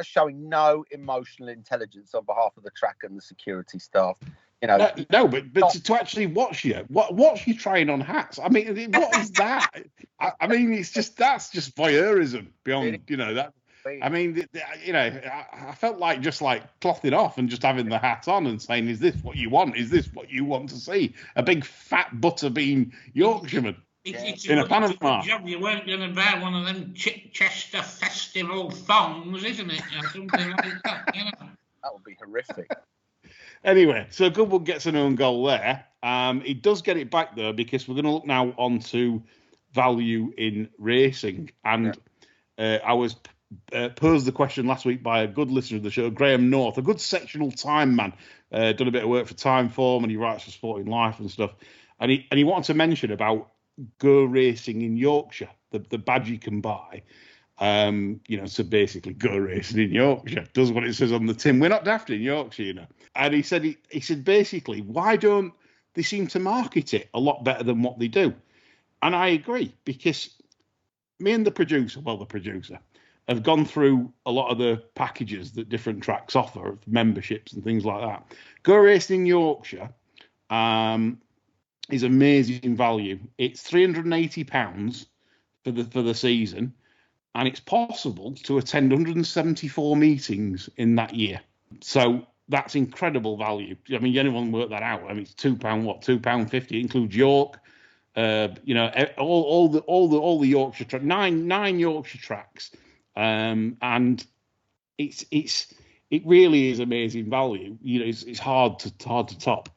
showing no emotional intelligence on behalf of the track and the security staff. You know, no, but to actually watch you trying on hats. I mean, what is that? I mean, that's just voyeurism beyond, you know, that. I mean, you know, I felt like just like clothing off and just having the hat on and saying, "Is this what you want? Is this what you want to see?" A big fat butterbean Yorkshireman. It's in a Panama. Job you weren't going to buy one of them Chester Festival thongs, isn't it? Or something like that, you know. That would be horrific. Anyway, so Goodwood gets an own goal there. He does get it back, though, because we're going to look now onto value in racing. And I was posed the question last week by a good listener of the show, Graham North, a good sectional time man, done a bit of work for Timeform, and he writes for Sporting Life and stuff. And he wanted to mention about Go Racing in Yorkshire, the badge you can buy. You know, so basically Go Racing in Yorkshire does what it says on the tin. We're not daft in Yorkshire, you know. And he said basically, why don't they seem to market it a lot better than what they do? And I agree, because me and the producer, have gone through a lot of the packages that different tracks offer, memberships and things like that. Go Racing in Yorkshire is amazing value. It's £380 for the season, and it's possible to attend 174 meetings in that year. So that's incredible value. I mean, anyone work that out? I mean, it's £2.50 includes York. You know, all the Yorkshire tracks, nine Yorkshire tracks, and it really is amazing value. You know, it's hard to top.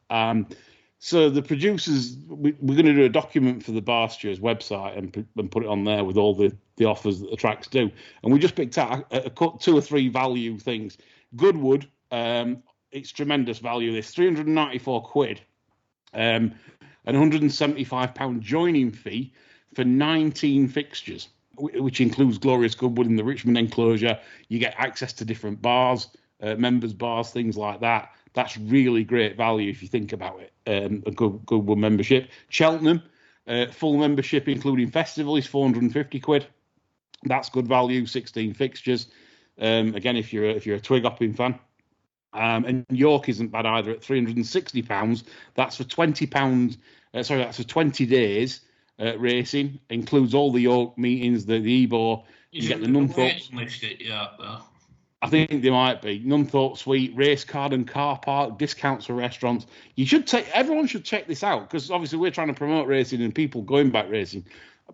So the producers, we're going to do a document for the Barsters website and put it on there with all the offers that the tracks do. And we just picked out a 2 or 3 value things. Goodwood, it's tremendous value. There's £394, an £175 joining fee for 19 fixtures, which includes Glorious Goodwood in the Richmond enclosure. You get access to different bars, members bars, things like that. That's really great value if you think about it. A Goodwood membership. Cheltenham, full membership including festival is £450. That's good value. 16 fixtures. Again, if you're a twig hopping fan. And York isn't bad either at £360. That's for £20. That's for 20 days. racing. Includes all the York meetings, the EBO. You get the Nunthorpe. I think they might be Nunthorpe Suite, race card and car park, discounts for restaurants. Everyone should check this out because obviously we're trying to promote racing and people going back racing.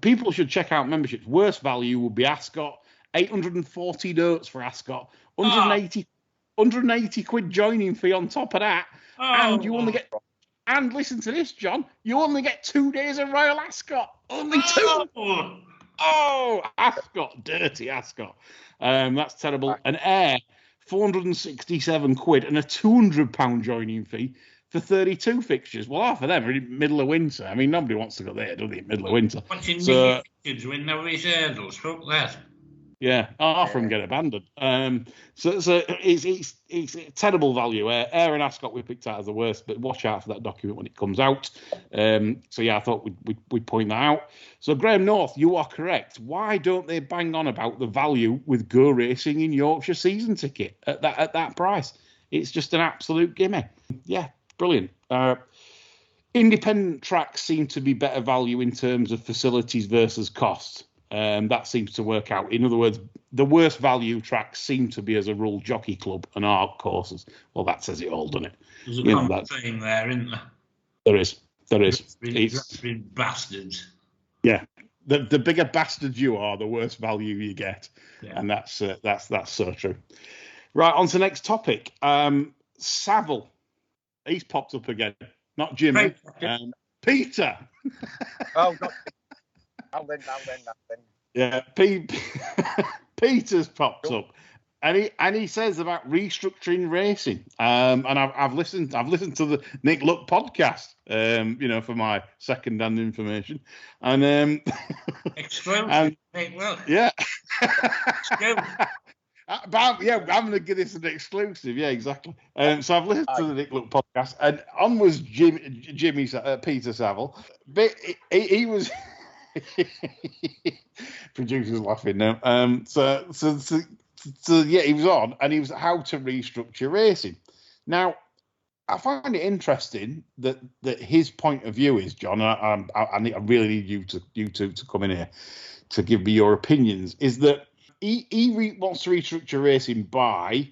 People should check out memberships. Worst value would be Ascot, 840 notes for Ascot, 180 quid joining fee on top of that, and you only get. And listen to this, John. You only get 2 days of Royal Ascot. Only 2. Oh, Ascot, dirty Ascot. That's terrible. An Air, 467 quid and a £200 joining fee for 32 fixtures. Well, half of them are in middle of winter. I mean, nobody wants to go there, do they, in middle of winter? Watching fixtures when there is hurdles, fuck that. Yeah, half of them get abandoned. So it's terrible value. Air and Ascot we picked out as the worst, but watch out for that document when it comes out. So yeah, I thought we'd point that out. So Graham North, you are correct. Why don't they bang on about the value with Go Racing in Yorkshire season ticket at that price? It's just an absolute gimme. Yeah, brilliant. Independent tracks seem to be better value in terms of facilities versus cost. That seems to work out. In other words, the worst value tracks seem to be, as a rule, Jockey Club and art courses. Well, that says it all, doesn't it? There's a common theme there, isn't there? There is. It's been bastards. Yeah. The bigger bastard you are, the worse value you get. Yeah. And that's so true. Right, on to the next topic. Savill. He's popped up again. Not Jimmy. Peter. Oh, not Now then. Yeah, Peter's popped up, and he says about restructuring racing. And I've listened to the Nick Luck podcast, for my second-hand information, and exclusive. Nick Luck. Yeah. I'm going to give this an exclusive. Yeah, exactly. So I've listened to the Nick Luck podcast, and on was Peter Savill, but he was. Producer's laughing now. So yeah, he was on, and he was how to restructure racing. Now, I find it interesting that his point of view is, John. I really need you to come in here to give me your opinions. Is that he wants to restructure racing by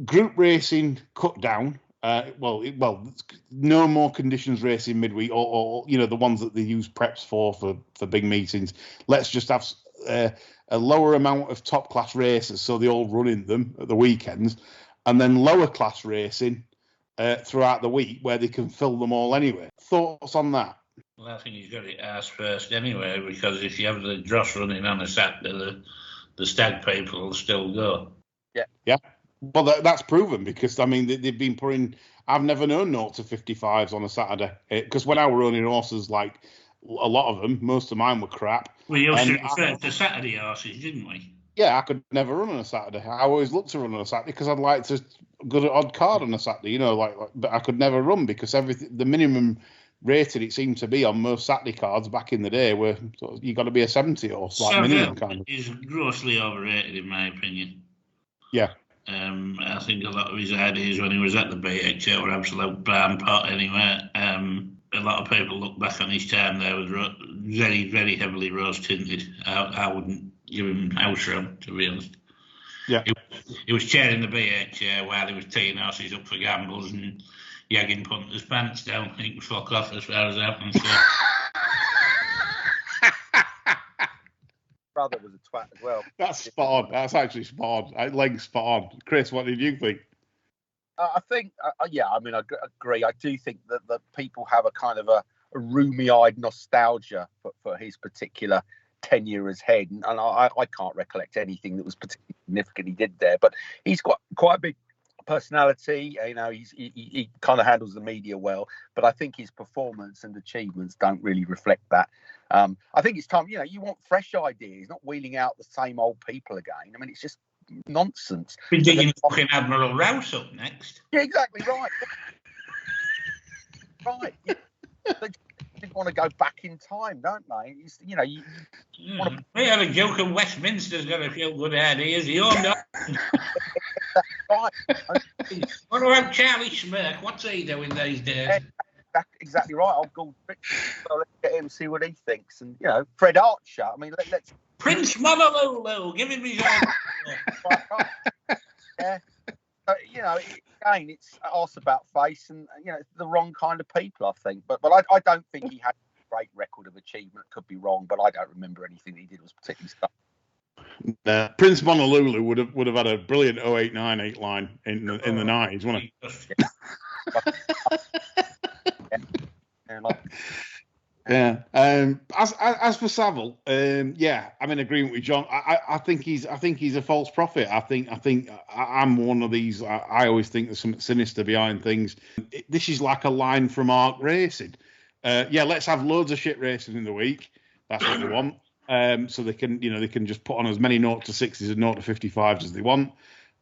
group racing cut down. No more conditions racing midweek, or the ones that they use preps for big meetings. Let's just have a lower amount of top class races, so they all run in them at the weekends, and then lower class racing throughout the week where they can fill them all anyway. Thoughts on that? Well, I think he's got it ass first anyway, because if you have the dross running on a Saturday, the stag people will still go. Yeah. Well, that's proven, because I mean they've been putting. I've never known 0 to 55s on a Saturday, because when I were running horses, like a lot of them, most of mine were crap. We used to refer to Saturday horses, didn't we? Yeah, I could never run on a Saturday. I always looked to run on a Saturday because I'd like to go to odd card on a Saturday, but I could never run because the minimum rated it seemed to be on most Saturday cards back in the day were you got to be a 70 horse, like minimum kind of. Is grossly overrated in my opinion. Yeah. I think a lot of his ideas when he was at the BHA were absolute barn pot anyway. A lot of people look back on his time there was very, very heavily rose tinted. I wouldn't give him house room, to be honest. Yeah. He was chairing the BHA while he was teeing horses up for gambles and yagging punters' pants down. He can fuck off as far as that one's concerned. Brother was a twat as well. That's spot on. That's actually spot on. Leg spot on. Chris, what did you think? I think, I agree. I do think that people have a kind of a roomy-eyed nostalgia for his particular tenure as head, and I can't recollect anything that was particularly significant he did there. But he's got quite a big personality. He kind of handles the media well, but I think his performance and achievements don't really reflect that. I think it's time, you want fresh ideas, not wheeling out the same old people again. I mean, it's just nonsense. We're digging fucking Admiral Rouse up next. Yeah, exactly right. Right. They want to go back in time, don't they? We have a joke of Westminster's got a few good ideas. You're not. Right. What about Charlie Smirk? What's he doing these days? exactly right. I'll go. So let's get him, see what he thinks, and Fred Archer. I mean, let's Prince Monolulu, give him his own. Yeah. Again, it's arse about face, and it's the wrong kind of people, I think. But I don't think he had a great record of achievement. Could be wrong, but I don't remember anything he did was particularly stuff. Prince Monolulu would have had a brilliant 0898 line in the 90s, wouldn't it? Yeah. As for Savill, I'm in agreement with John. I think he's a false prophet. I think I'm one of these. I always think there's something sinister behind things. This is like a line from Arc Racing. Let's have loads of shit racing in the week. That's what they want. So they can just put on as many 0 to 60s and 0 to 55s as they want,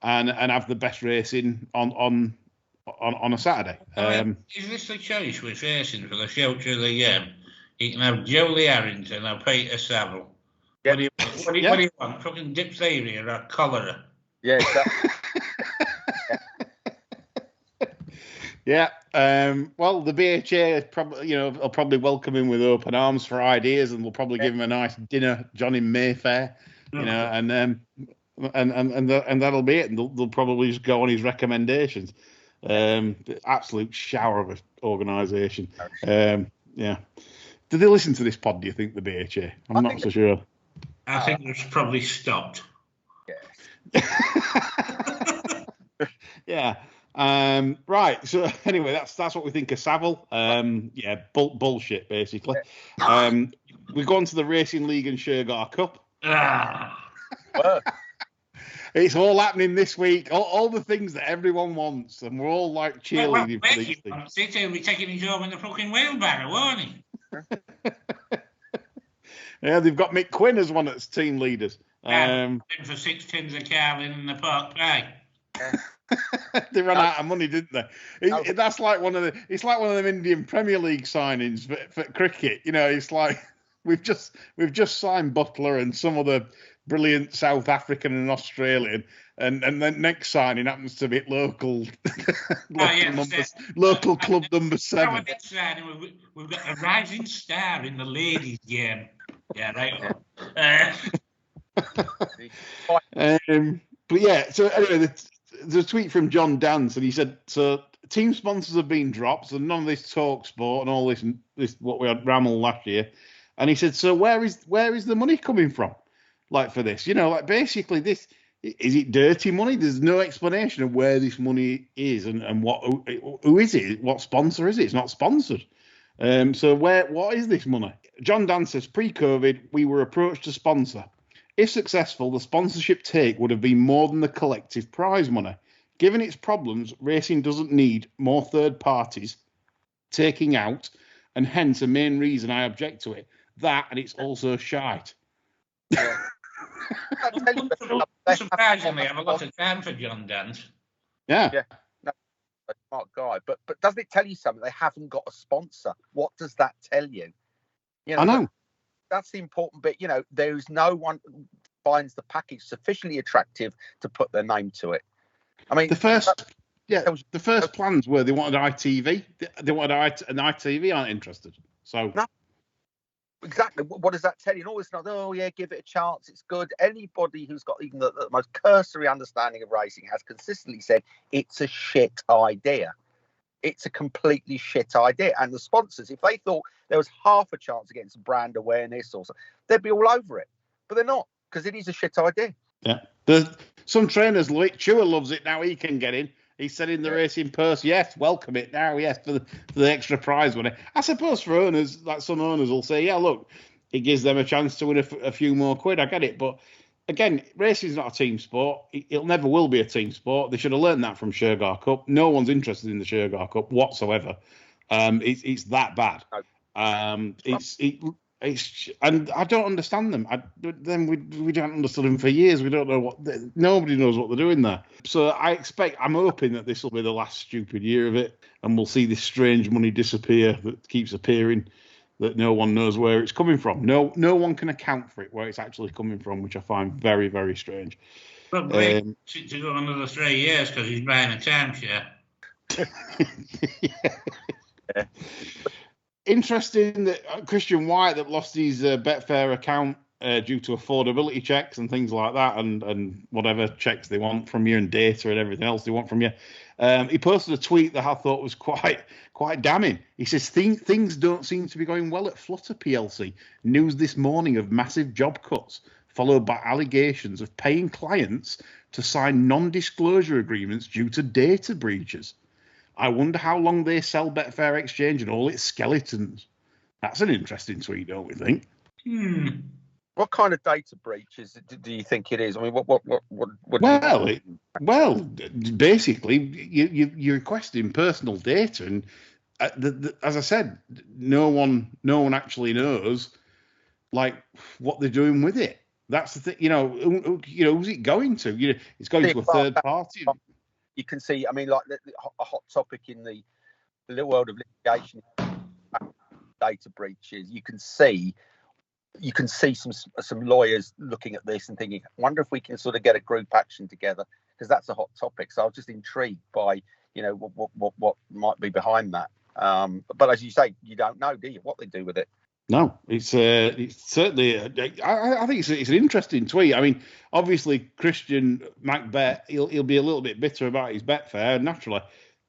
and have the best racing on a Saturday. Is this the choice with racing for the future of the game? You can have Jolie Harrington or Peter Savill. Yeah. What do you want? Fucking diphtheria or cholera? Yeah, exactly. Yeah. Well, the BHA probably, will probably welcome him with open arms for ideas, and we'll probably give him a nice dinner, John in Mayfair, and that'll be it. And they'll probably just go on his recommendations. Absolute shower of an organisation. Yeah. Did they listen to this pod, do you think, the BHA? I'm not so sure. I think it's probably stopped. Yeah. Yeah. Right. So anyway, that's what we think of Savill. Bullshit, basically. We go on to the Racing League and Shergar Cup. It's all happening this week. All the things that everyone wants, and we're all like cheerleading for these things. He'll be taking his home in the fucking wheelbarrow, won't he? Yeah, they've got Mick Quinn as one of its team leaders. For 6 tins of Carlin in the park pie. They ran out of money, didn't they? It's like one of them Indian Premier League signings for cricket. It's like we've just signed Butler and some other brilliant South African and Australian, and then next signing happens to be local club number 7. We've got a rising star in the ladies' game. Yeah, right. But yeah, so anyway, there's a tweet from John Dance, and he said, so team sponsors have been dropped, so none of this talk sport and all this what we had Rammel last year. And he said, so where is the money coming from? Like for this, basically this, is it dirty money? There's no explanation of where this money is and who is it? What sponsor is it? It's not sponsored. So what is this money? John Dan says, pre-COVID, we were approached to sponsor. If successful, the sponsorship take would have been more than the collective prize money. Given its problems, racing doesn't need more third parties taking out, and hence a main reason I object to it. That, and it's also shite. Yeah. Surprisingly, I have a lot of time for John Dance. Yeah. No, a smart guy. But doesn't it tell you something? They haven't got a sponsor. What does that tell you? I know. That's the important bit. There's no one finds the package sufficiently attractive to put their name to it. I mean, the first plans were they wanted ITV. They wanted an ITV aren't interested. So. No. Exactly. What does that tell you? And all this, give it a chance. It's good. Anybody who's got even the most cursory understanding of racing has consistently said it's a shit idea. It's a completely shit idea. And the sponsors, if they thought there was half a chance against brand awareness or something, they'd be all over it. But they're not, because it is a shit idea. Yeah. Some trainers, Chua loves it now. He can get in. He said in the racing purse, yes, welcome it now, yes, for the extra prize money. I suppose for owners, like some owners will say, yeah, look, it gives them a chance to win a few more quid. I get it. But again, racing is not a team sport. It never will be a team sport. They should have learned that from Shergar Cup. No one's interested in the Shergar Cup whatsoever. It's that bad. And I don't understand them. We don't understand them for years. We don't know nobody knows what they're doing there. So I'm hoping that this will be the last stupid year of it, and we'll see this strange money disappear that keeps appearing, that no one knows where it's coming from. No one can account for it, where it's actually coming from, which I find very, very strange. Probably to go another 3 years because he's buying a timeshare. Yeah. Interesting that Christian White that lost his Betfair account due to affordability checks and things like that, and whatever checks they want from you and data and everything else they want from you. He posted a tweet that I thought was quite damning. He says things don't seem to be going well at Flutter PLC. News this morning of massive job cuts, followed by allegations of paying clients to sign non-disclosure agreements due to data breaches. I wonder how long they sell Betfair Exchange and all its skeletons. That's an interesting tweet, don't we think? What kind of data breaches do you think it is? I mean, what well, basically, you're requesting personal data, and as I said, no one actually knows like what they're doing with it. That's the thing. Who's it going to? It's going to a third party. You can see, I mean, like a hot topic in the little world of litigation, data breaches. You can see some lawyers looking at this and thinking, I wonder if we can sort of get a group action together, because that's a hot topic. So I was just intrigued by, what might be behind that. But as you say, you don't know, do you, what they do with it? No, it's certainly. I think it's an interesting tweet. I mean, obviously Christian Macbeth, he'll be a little bit bitter about his Betfair naturally,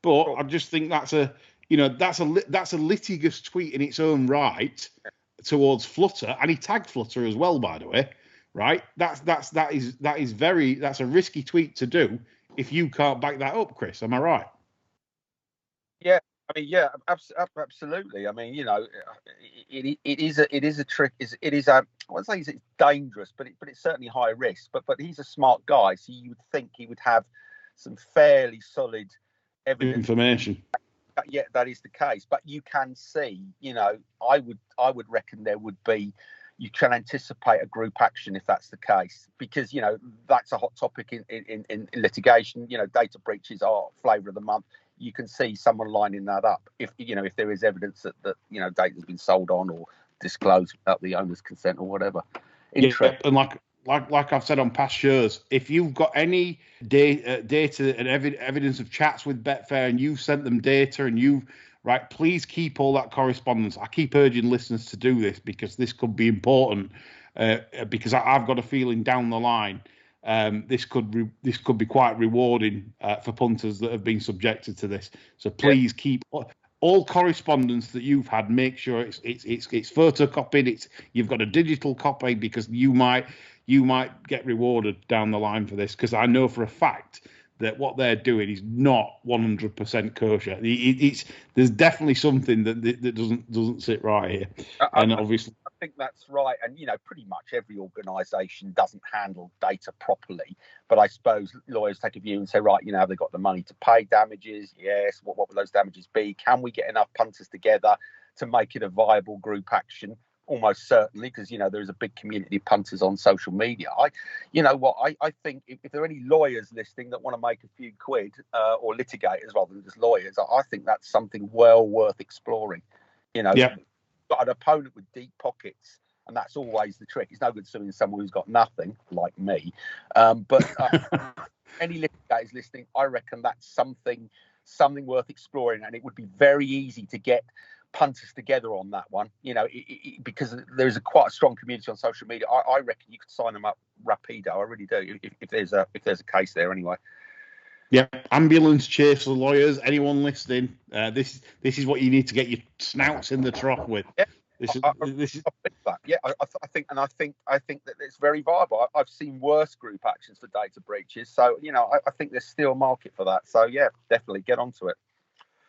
but I just think that's a litigious tweet in its own right towards Flutter, and he tagged Flutter as well, by the way. Right? That's a risky tweet to do if you can't back that up, Chris. Am I right? Yeah. I mean, yeah, absolutely. I mean, it is a trick. It is I won't say it's dangerous, but it's certainly high risk. But he's a smart guy, so you would think he would have some fairly solid evidence. Information. Yeah, that is the case. But you can see, I would reckon there would be. You can anticipate a group action if that's the case, because that's a hot topic in litigation. Data breaches are flavour of the month. You can see someone lining that up if there is evidence that data has been sold on or disclosed without the owner's consent or whatever. Yeah, and like I've said on past shows, if you've got any data and evidence of chats with Betfair and you've sent them data and please keep all that correspondence. I keep urging listeners to do this because this could be important. Because I've got a feeling down the line. This could be quite rewarding for punters that have been subjected to this. So please keep all correspondence that you've had. Make sure it's photocopied. You've got a digital copy, because you might get rewarded down the line for this. Because I know for a fact that what they're doing is not 100% kosher. There's definitely something that doesn't sit right here, and obviously. I think that's right, and pretty much every organisation doesn't handle data properly. But I suppose lawyers take a view and say, right, have they got the money to pay damages? Yes. What would those damages be? Can we get enough punters together to make it a viable group action? Almost certainly, because there is a big community of punters on social media. I think if there are any lawyers listening that want to make a few quid, or litigators rather than just lawyers, I think that's something well worth exploring. Got an opponent with deep pockets, and that's always the trick. It's no good suing someone who's got nothing, like me. But any litigators listening, I reckon that's something worth exploring, and it would be very easy to get punters together on that one, because there's quite a strong community on social media. I reckon you could sign them up rapido. I really do. If there's a case there anyway. Yeah, ambulance chase for lawyers. Anyone listening? This is what you need to get your snouts in the trough with. Yeah, this is. Yeah, I think that it's very viable. I've seen worse group actions for data breaches, so I think there's still a market for that. So yeah, definitely get onto it.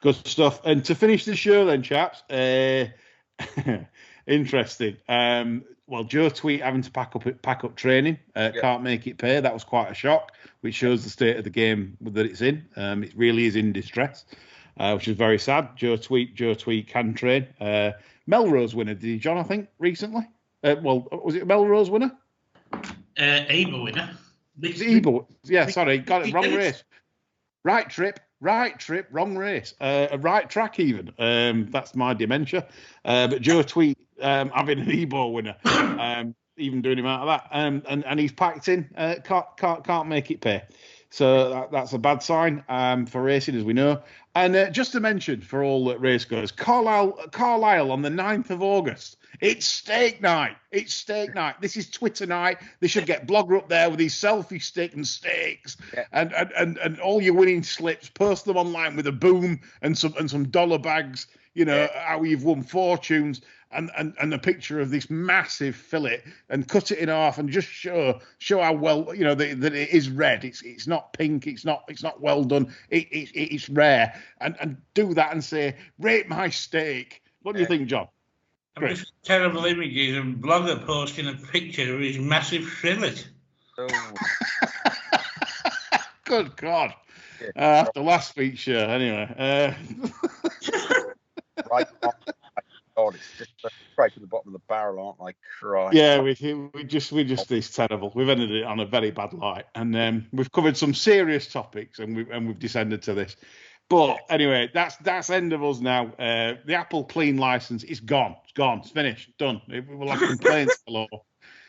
Good stuff. And to finish the show then, chaps, interesting. Well, Joe Tweet having to pack up training, can't make it pay. That was quite a shock, which shows the state of the game that it's in. It really is in distress, which is very sad. Joe Tweet can train. Melrose winner, did he, John, I think, recently? Was it a Melrose winner? Eber winner. Eber, yeah, sorry, got it, wrong race. Right trip, wrong race. A right track even. That's my dementia. But Joe Tweet having an Ebo winner, even doing him out of that. And he's packed in, can't make it pay. So that's a bad sign for racing, as we know. And just to mention, for all race goers, Carlisle on the 9th of August. It's steak night. It's steak night. This is Twitter night. They should get Blogger up there with his selfie stick and steaks, and all your winning slips. Post them online with a boom and some dollar bags. You know how you've won fortunes, and a picture of this massive fillet, and cut it in half, and just show how well that it is red. It's not pink. It's not well done. It's rare, and do that and say, rate my steak. What do you think, John? Just terrible images of Blogger posting a picture of his massive fillet. Oh. Good God. The last feature, anyway. Right. God, it's just straight to the bottom of the barrel, aren't I? Christ. Yeah, we just it's terrible. We've ended it on a very bad light, and we've covered some serious topics, and we've descended to this. But anyway, that's end of us now. The Apple Clean license is gone. It's gone. It's finished. Done. We'll have complaints below.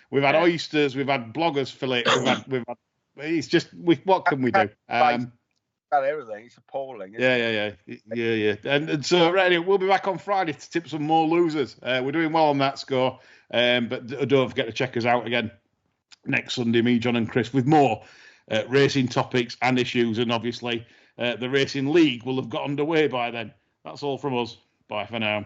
We've had oysters. We've had bloggers fillet. We've had. It's just. What can we do? Everything. It's appalling. Yeah. And so anyway, we'll be back on Friday to tip some more losers. We're doing well on that score. But don't forget to check us out again next Sunday. Me, John, and Chris with more racing topics and issues, and obviously. The Racing League will have got underway by then. That's all from us. Bye for now.